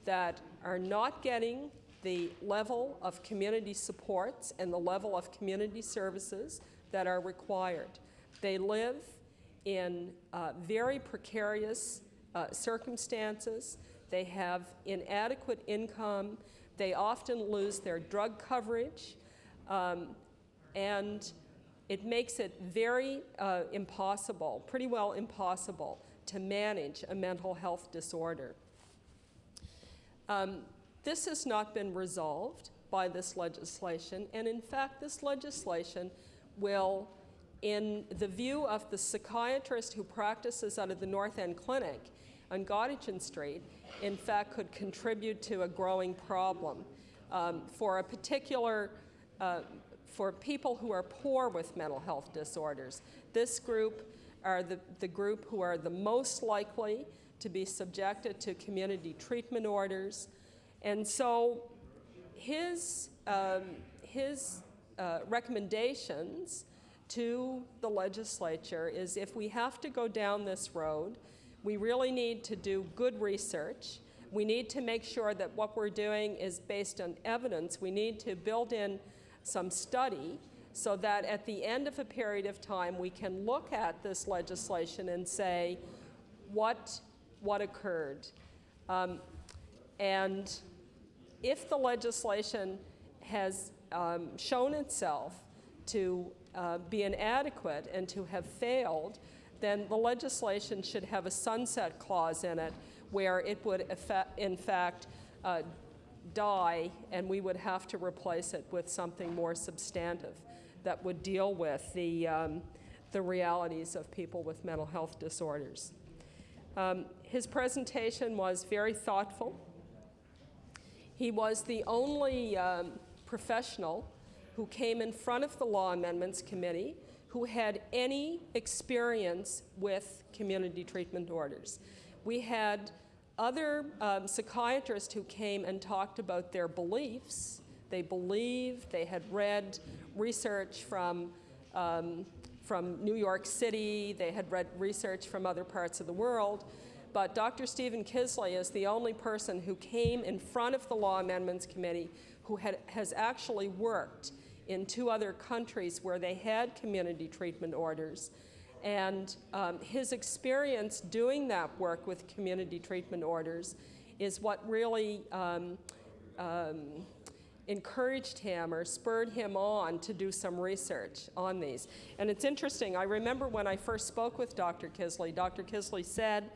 that are not getting the level of community supports and the level of community services that are required. They live in very precarious circumstances. They have inadequate income. They often lose their drug coverage. And it makes it very impossible, pretty well impossible, to manage a mental health disorder. This has not been resolved by this legislation, and in fact, this legislation will, in the view of the psychiatrist who practices out of the North End Clinic on Gottingen Street, in fact could contribute to a growing problem for a particular for people who are poor with mental health disorders. This group are the group who are the most likely to be subjected to community treatment orders. And so his recommendations to the legislature is, if we have to go down this road, we really need to do good research. We need to make sure that what we're doing is based on evidence. We need to build in some study so that at the end of a period of time we can look at this legislation and say what occurred. And if the legislation has shown itself to be inadequate and to have failed, then the legislation should have a sunset clause in it where it would in fact die, and we would have to replace it with something more substantive that would deal with the realities of people with mental health disorders. His presentation was very thoughtful. He was the only professional who came in front of the Law Amendments Committee who had any experience with community treatment orders. We had other psychiatrists who came and talked about their beliefs. They believed, they had read research from New York City, they had read research from other parts of the world, but Dr. Stephen Kisley is the only person who came in front of the Law Amendments Committee who has actually worked in 2 other countries where they had community treatment orders. And his experience doing that work with community treatment orders is what really encouraged him or spurred him on to do some research on these. And it's interesting, I remember when I first spoke with Dr. Kisley said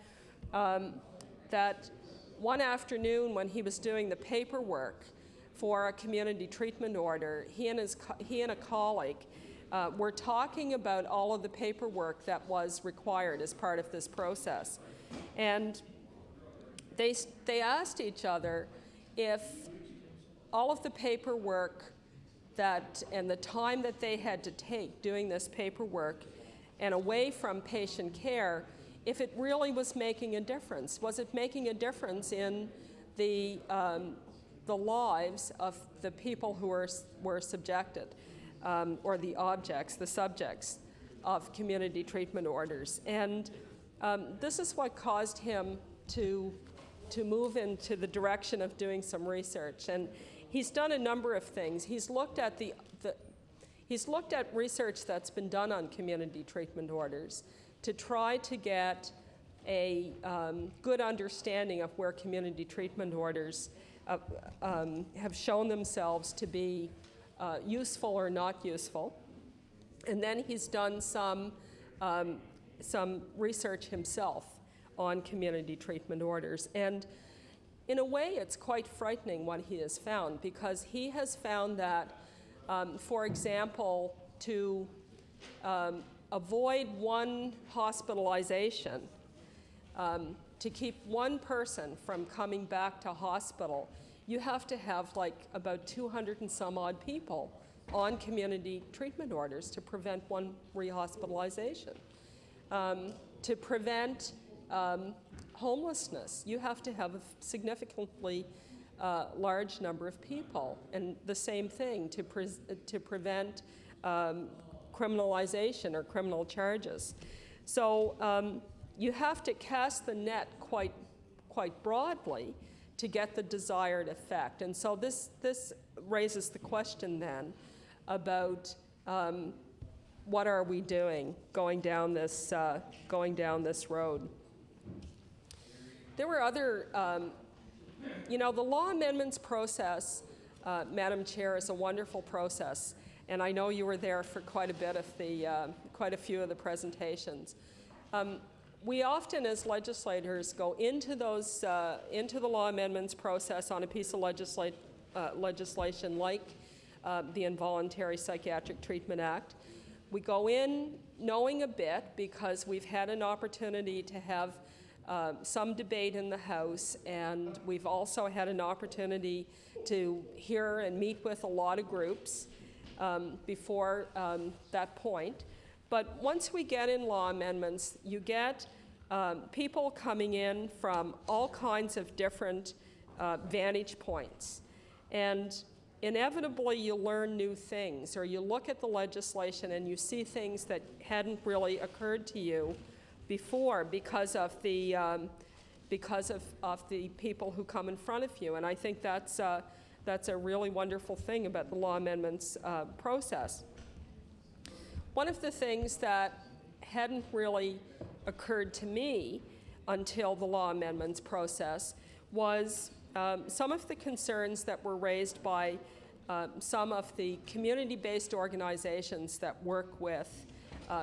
that one afternoon when he was doing the paperwork for a community treatment order, he and a colleague were talking about all of the paperwork that was required as part of this process. And they asked each other if all of the paperwork and the time that they had to take doing this paperwork and away from patient care, if it really was making a difference. Was it making a difference in the lives of the people who were subjected, or the objects, the subjects of community treatment orders? And this is what caused him to move into the direction of doing some research. And he's done a number of things. He's looked at he's looked at research that's been done on community treatment orders to try to get a good understanding of where community treatment orders have shown themselves to be useful or not useful. And then he's done some research himself on community treatment orders. And in a way, it's quite frightening what he has found, because he has found that, for example, to avoid one hospitalization, to keep one person from coming back to hospital, you have to have like about 200 and some odd people on community treatment orders to prevent one rehospitalization. To prevent homelessness, you have to have a significantly large number of people, and the same thing to prevent criminalization or criminal charges. So you have to cast the net quite broadly to get the desired effect. And so this raises the question then about what are we doing going down this road. There were other, the law amendments process, Madam Chair, is a wonderful process, and I know you were there for quite a few of the presentations. We often, as legislators, go into the law amendments process on a piece of legislation like the Involuntary Psychiatric Treatment Act. We go in knowing a bit because we've had an opportunity to have some debate in the House, and we've also had an opportunity to hear and meet with a lot of groups before that point. But once we get in law amendments, you get people coming in from all kinds of different vantage points. And inevitably you learn new things, or you look at the legislation and you see things that hadn't really occurred to you before because of the people who come in front of you. And I think that's a really wonderful thing about the law amendments process. One of the things that hadn't really occurred to me until the law amendments process was some of the concerns that were raised by some of the community-based organizations that work with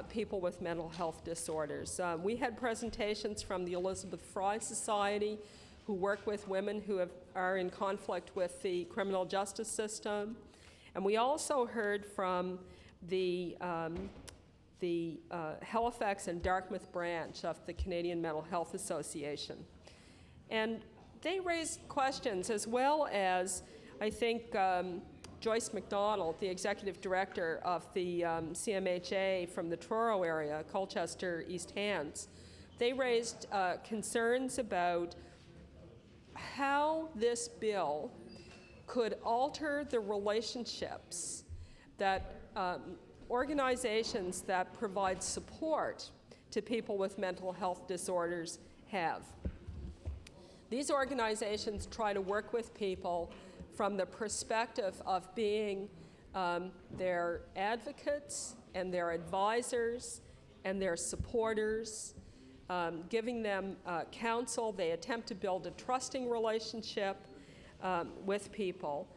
people with mental health disorders. We had presentations from the Elizabeth Fry Society, who work with women who are in conflict with the criminal justice system. And we also heard from the Halifax and Dartmouth branch of the Canadian Mental Health Association. And they raised questions, as well as, I think, Joyce McDonald, the executive director of the CMHA from the Truro area, Colchester East Hants. They raised concerns about how this bill could alter the relationships that organizations that provide support to people with mental health disorders have. These organizations try to work with people from the perspective of being their advocates and their advisors and their supporters, giving them counsel. They attempt to build a trusting relationship with people.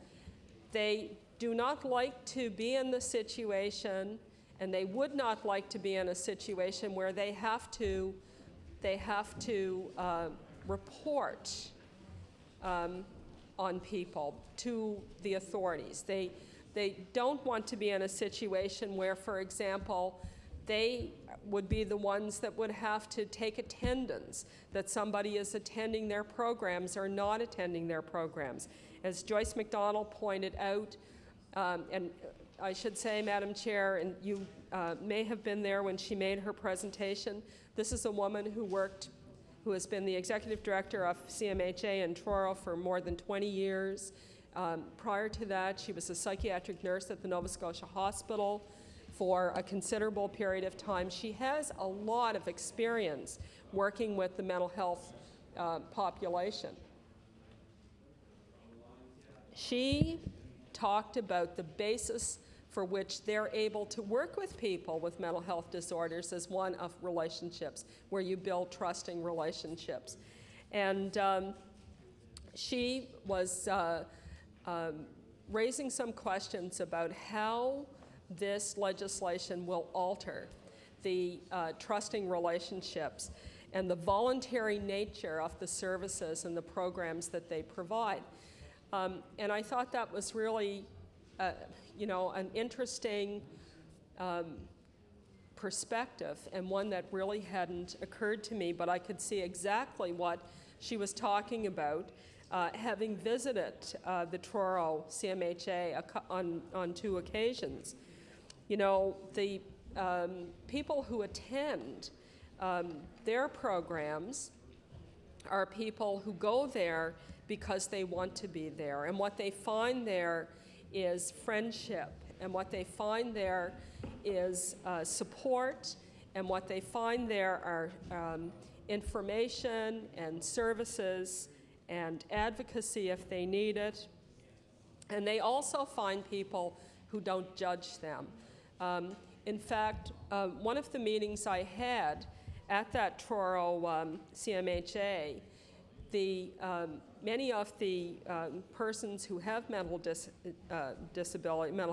They do not like to be in the situation, and they would not like to be in a situation where they have to report on people to the authorities. They don't want to be in a situation where, for example, they would be the ones that would have to take attendance, that somebody is attending their programs or not attending their programs. As Joyce McDonald pointed out, and I should say, Madam Chair, and you may have been there when she made her presentation, this is a woman who has been the executive director of CMHA in Truro for more than 20 years. Prior to that, she was a psychiatric nurse at the Nova Scotia Hospital for a considerable period of time. She has a lot of experience working with the mental health population. She talked about the basis for which they're able to work with people with mental health disorders as one of relationships, where you build trusting relationships. And she was raising some questions about how this legislation will alter the trusting relationships and the voluntary nature of the services and the programs that they provide. And I thought that was really an interesting perspective, and one that really hadn't occurred to me, but I could see exactly what she was talking about, having visited the Truro CMHA on 2 occasions. The people who attend their programs are people who go there because they want to be there, and what they find there is friendship, and what they find there is support, and what they find there are information and services and advocacy if they need it. And they also find people who don't judge them. In fact, one of the meetings I had at that Truro CMHA, many of the persons who have mental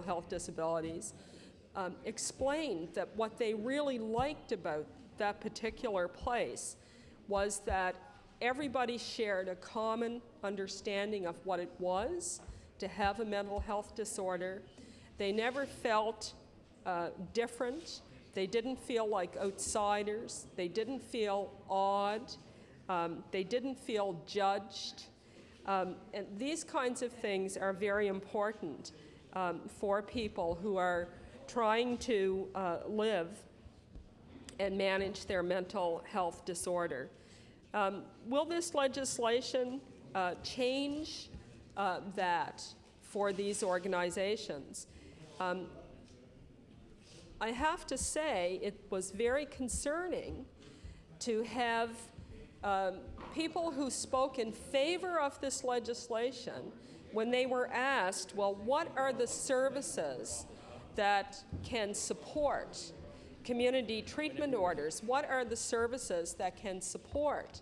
health disabilities explained that what they really liked about that particular place was that everybody shared a common understanding of what it was to have a mental health disorder. They never felt different. They didn't feel like outsiders. They didn't feel odd. They didn't feel judged. And these kinds of things are very important for people who are trying to live and manage their mental health disorder. Will this legislation change that for these organizations? I have to say it was very concerning to have people who spoke in favor of this legislation, when they were asked, well, what are the services that can support community treatment orders? What are the services that can support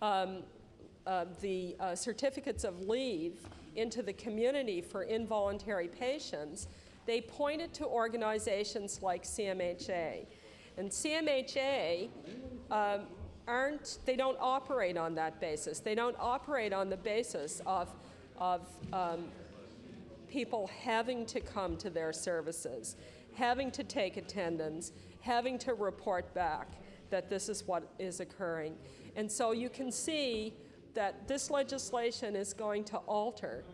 the certificates of leave into the community for involuntary patients? They pointed to organizations like CMHA. And CMHA they don't operate on that basis. They don't operate on the basis of people having to come to their services, having to take attendance, having to report back that this is what is occurring. And so you can see that this legislation is going to alter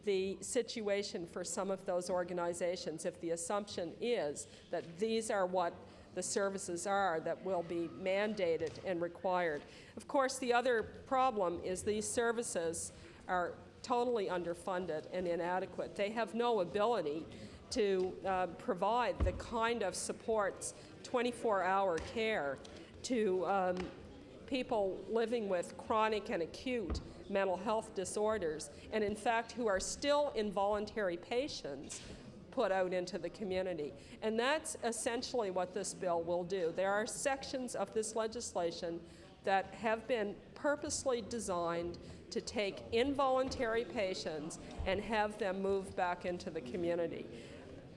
the situation for some of those organizations if the assumption is that these are what the services are that will be mandated and required. Of course, the other problem is these services are totally underfunded and inadequate. They have no ability to provide the kind of supports, 24-hour care, to people living with chronic and acute mental health disorders, and in fact who are still involuntary patients, put out into the community. And that's essentially what this bill will do. There are sections of this legislation that have been purposely designed to take involuntary patients and have them move back into the community.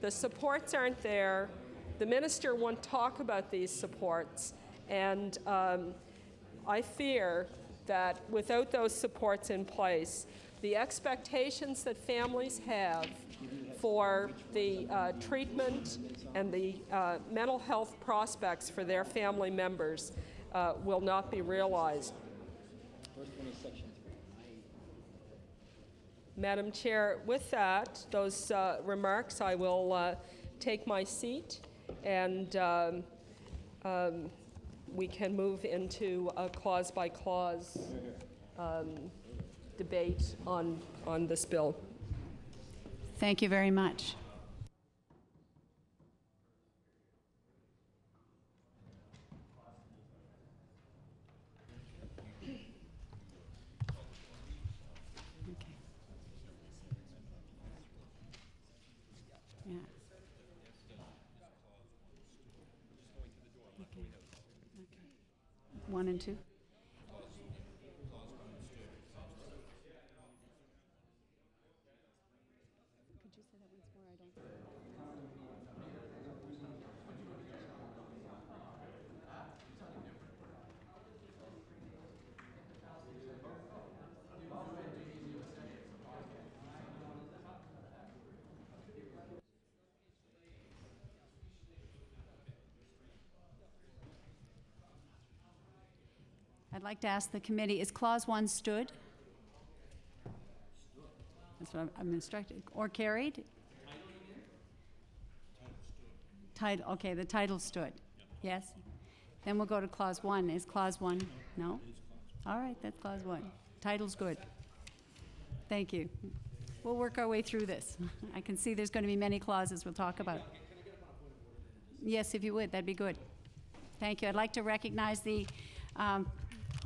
The supports aren't there. The minister won't talk about these supports, and I fear that without those supports in place, the expectations that families have for the treatment and the mental health prospects for their family members will not be realized. Madam Chair, with that, those remarks, I will take my seat, and we can move into a clause-by-clause debate on this bill. Thank you very much. Okay. Yeah. Okay. Okay. 1 and 2. I'd like to ask the committee, is Clause 1 stood? That's what I'm instructed. Or carried? Title, okay, the title stood. Yes? Then we'll go to Clause 1. Is Clause 1? No? All right, that's Clause 1. Title's good. Thank you. We'll work our way through this. I can see there's going to be many clauses we'll talk about. Yes, if you would, that'd be good. Thank you. I'd like to recognize the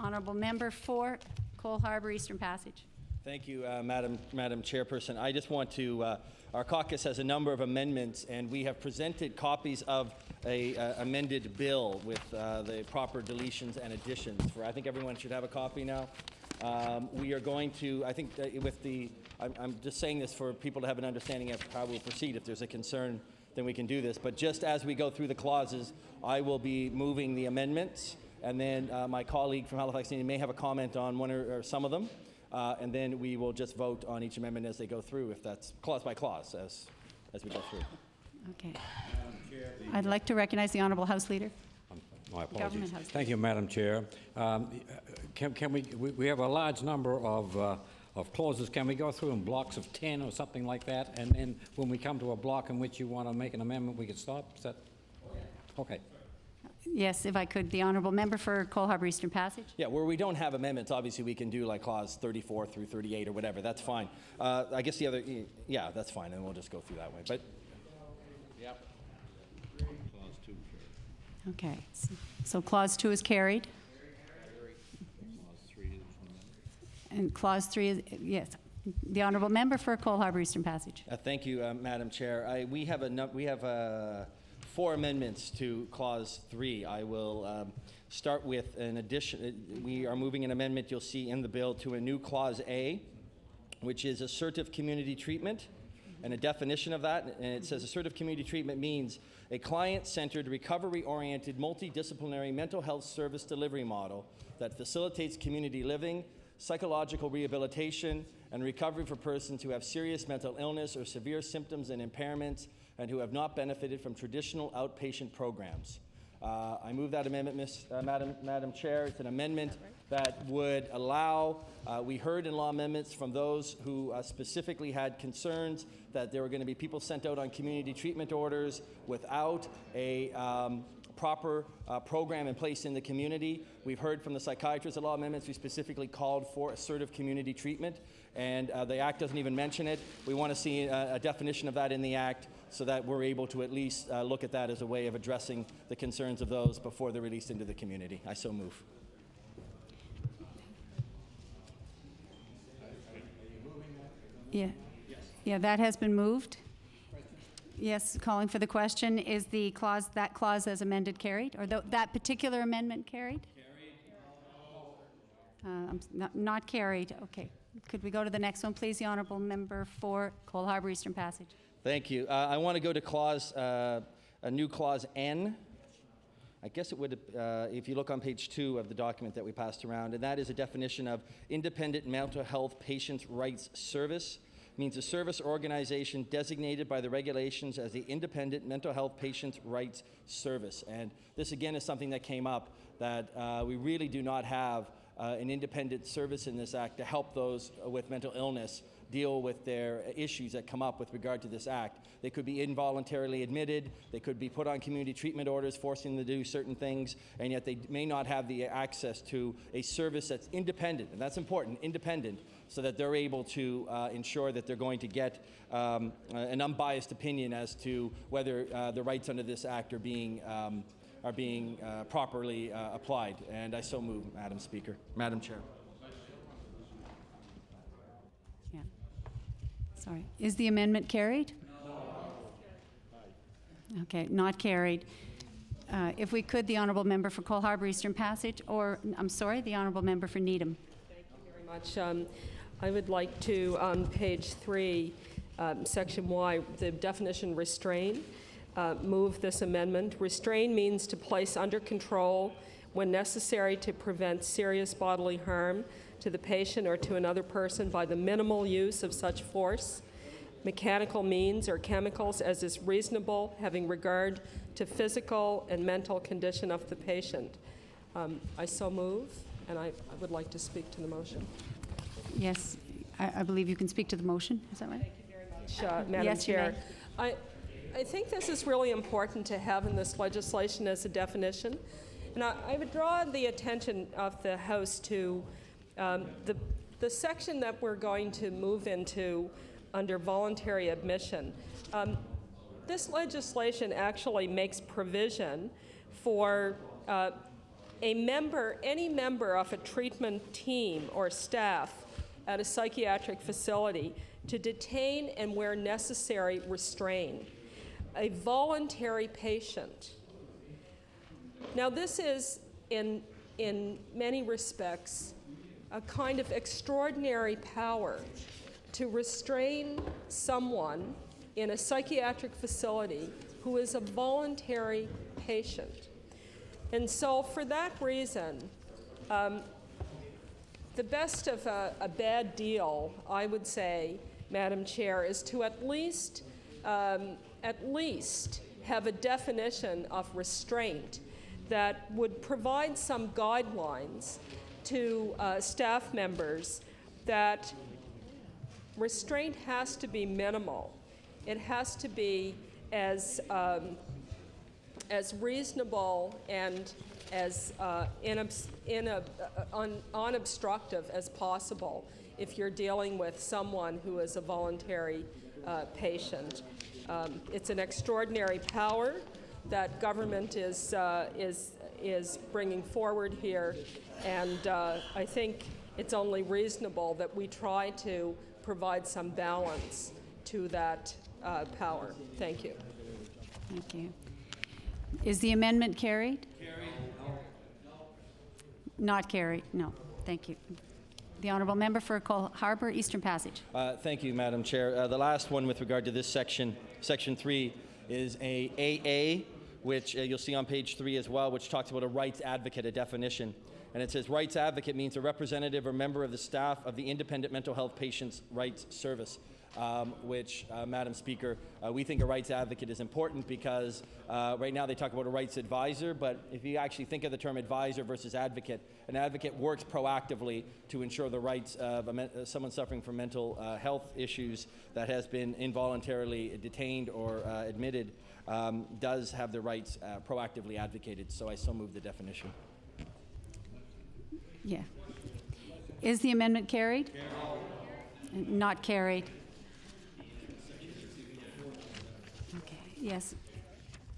honourable member for Cole Harbour Eastern Passage. Thank you, Madam Chairperson. I just want to, our caucus has a number of amendments, and we have presented copies of a amended bill with the proper deletions and additions. I think everyone should have a copy now. We are going to, I think with the, I'm just saying this for people to have an understanding of how we'll proceed. If there's a concern, then we can do this. But just as we go through the clauses, I will be moving the amendments, and then my colleague from Halifax may have a comment on one or some of them, and then we will just vote on each amendment as they go through, if that's clause by clause as we go through. Okay. I'd like to recognize the Honourable House Leader. My apologies. Thank you, Madam Chair. Can we have a large number of clauses. Can we go through in blocks of 10 or something like that? And then when we come to a block in which you want to make an amendment, we can stop? Is that okay? Yes, if I could, the honourable member for Cole Harbour Eastern Passage. Yeah, where we don't have amendments, obviously we can do like clause 34 through 38 or whatever. That's fine. I guess the other, yeah, that's fine, and we'll just go through that way. But yeah, Clause 2 carried. Okay, so Clause 2 is carried. Clause 3 is amended. And Clause 3 is, yes. The honourable member for Cole Harbour Eastern Passage. thank you, Madam Chair. We have 4 amendments to Clause 3. I will start with an addition. We are moving an amendment you'll see in the bill to a new Clause A, which is assertive community treatment, and a definition of that. And it says assertive community treatment means a client-centered, recovery-oriented, multidisciplinary mental health service delivery model that facilitates community living, psychological rehabilitation, and recovery for persons who have serious mental illness or severe symptoms and impairments and who have not benefited from traditional outpatient programs. I move that amendment, Madam Chair. It's an amendment that would allow, we heard in law amendments from those who specifically had concerns that there were going to be people sent out on community treatment orders without a proper program in place in the community. We've heard from the psychiatrists at law amendments who specifically called for assertive community treatment, and the Act doesn't even mention it. We want to see a definition of that in the Act so that we're able to at least look at that as a way of addressing the concerns of those before they're released into the community. I so move. Yeah. Yeah, that has been moved. Yes, calling for the question, is that clause as amended carried? Or that particular amendment carried? Not carried. Okay. Could we go to the next one, please? The honourable member for Cole Harbour Eastern Passage. Thank you. I want to go to a new clause N. I guess it would, if you look on page 2 of the document that we passed around, and that is a definition of independent mental health patients' rights service. It means a service or organization designated by the regulations as the independent mental health patients' rights service. And this again is something that came up that we really do not have an independent service in this act to help those with mental illness deal with their issues that come up with regard to this act. They could be involuntarily admitted, they could be put on community treatment orders forcing them to do certain things, and yet they may not have the access to a service that's independent, and that's important, independent, so that they're able to ensure that they're going to get an unbiased opinion as to whether the rights under this act are being properly applied. And I so move, Madam Speaker. Madam Chair. Yeah. Sorry. Is the amendment carried? No. Okay, not carried. If we could, the honourable member for Cole Harbour Eastern Passage, or, I'm sorry, the honourable member for Needham. Thank you very much. I would like to, on page 3, section Y, the definition restrain, move this amendment. Restrain means to place under control when necessary to prevent serious bodily harm to the patient or to another person by the minimal use of such force, mechanical means, or chemicals as is reasonable, having regard to physical and mental condition of the patient. I so move, and I would like to speak to the motion. Yes, I believe you can speak to the motion. Is that right? Thank you very much, Madam Yes, Chair. I think this is really important to have in this legislation as a definition. And I would draw the attention of the House to the section that we're going to move into under voluntary admission. This legislation actually makes provision for any member of a treatment team or staff at a psychiatric facility to detain and, where necessary, restrain a voluntary patient. Now, this is, in many respects, a kind of extraordinary power to restrain someone in a psychiatric facility who is a voluntary patient. And so, for that reason, the best of a bad deal, I would say, Madam Chair, is to at least have a definition of restraint that would provide some guidelines to staff members that restraint has to be minimal. It has to be as reasonable and as unobstructive as possible if you're dealing with someone who is a voluntary patient. It's an extraordinary power that government is bringing forward here, and I think it's only reasonable that we try to provide some balance to that power. Thank you. Thank you. Is the amendment carried? Carried. Not carried. No. Thank you. The honourable member for Cole Harbour Eastern Passage. Thank you, Madam Chair. The last one with regard to this section, Section 3, is a AA, which you'll see on page 3 as well, which talks about a rights advocate, a definition. And it says rights advocate means a representative or member of the staff of the Independent Mental Health Patients' Rights Service, which, Madam Speaker, we think a rights advocate is important because right now they talk about a rights advisor, but if you actually think of the term advisor versus advocate, an advocate works proactively to ensure the rights of someone suffering from mental health issues that has been involuntarily detained or admitted, does have the rights proactively advocated. So I so move the definition. Yeah. Is the amendment carried? Carried. Not carried. Okay. Yes.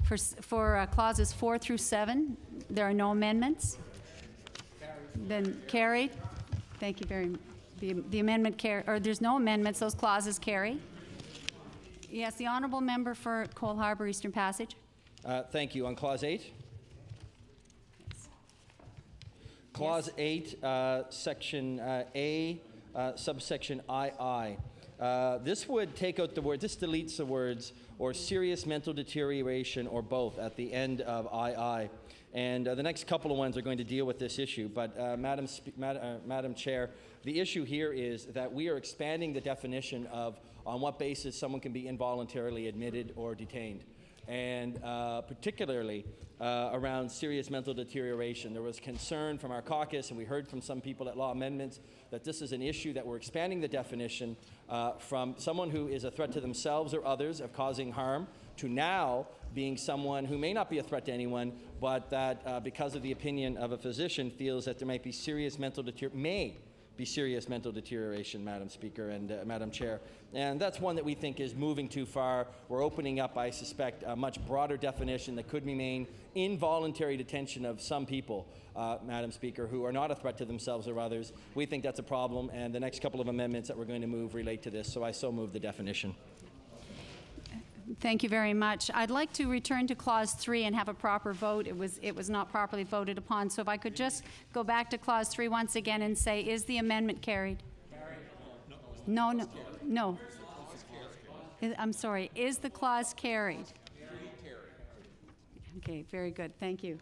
For clauses 4 through 7, there are no amendments. Then carried. Thank you very much. The amendment or there's no amendments, those clauses carry. Yes, the honourable member for Cole Harbour, Eastern Passage. Thank you. On Clause 8? Clause 8, Section A, subsection II. This would take out the word, this deletes the words, or serious mental deterioration, or both, at the end of II. And the next couple of ones are going to deal with this issue. But Madam Chair, the issue here is that we are expanding the definition of on what basis someone can be involuntarily admitted or detained. And particularly around serious mental deterioration. There was concern from our caucus, and we heard from some people at Law Amendments, that this is an issue that we're expanding the definition from someone who is a threat to themselves or others of causing harm to now being someone who may not be a threat to anyone, but that because of the opinion of a physician feels that there might be serious mental deterioration, Madam Speaker and Madam Chair. And that's one that we think is moving too far. We're opening up, I suspect, a much broader definition that could mean involuntary detention of some people, Madam Speaker, who are not a threat to themselves or others. We think that's a problem, and the next couple of amendments that we're going to move relate to this, so I so move the definition. Thank you very much. I'd like to return to Clause 3 and have a proper vote. It was not properly voted upon. So if I could just go back to Clause 3 once again and say, is the amendment carried? No. I'm sorry. Is the clause carried? Okay, very good. Thank you.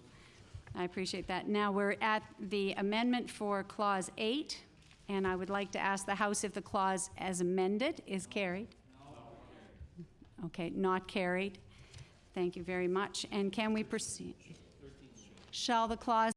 I appreciate that. Now we're at the amendment for Clause 8, and I would like to ask the House if the clause as amended is carried. Okay, not carried. Thank you very much. And can we proceed? Shall the clause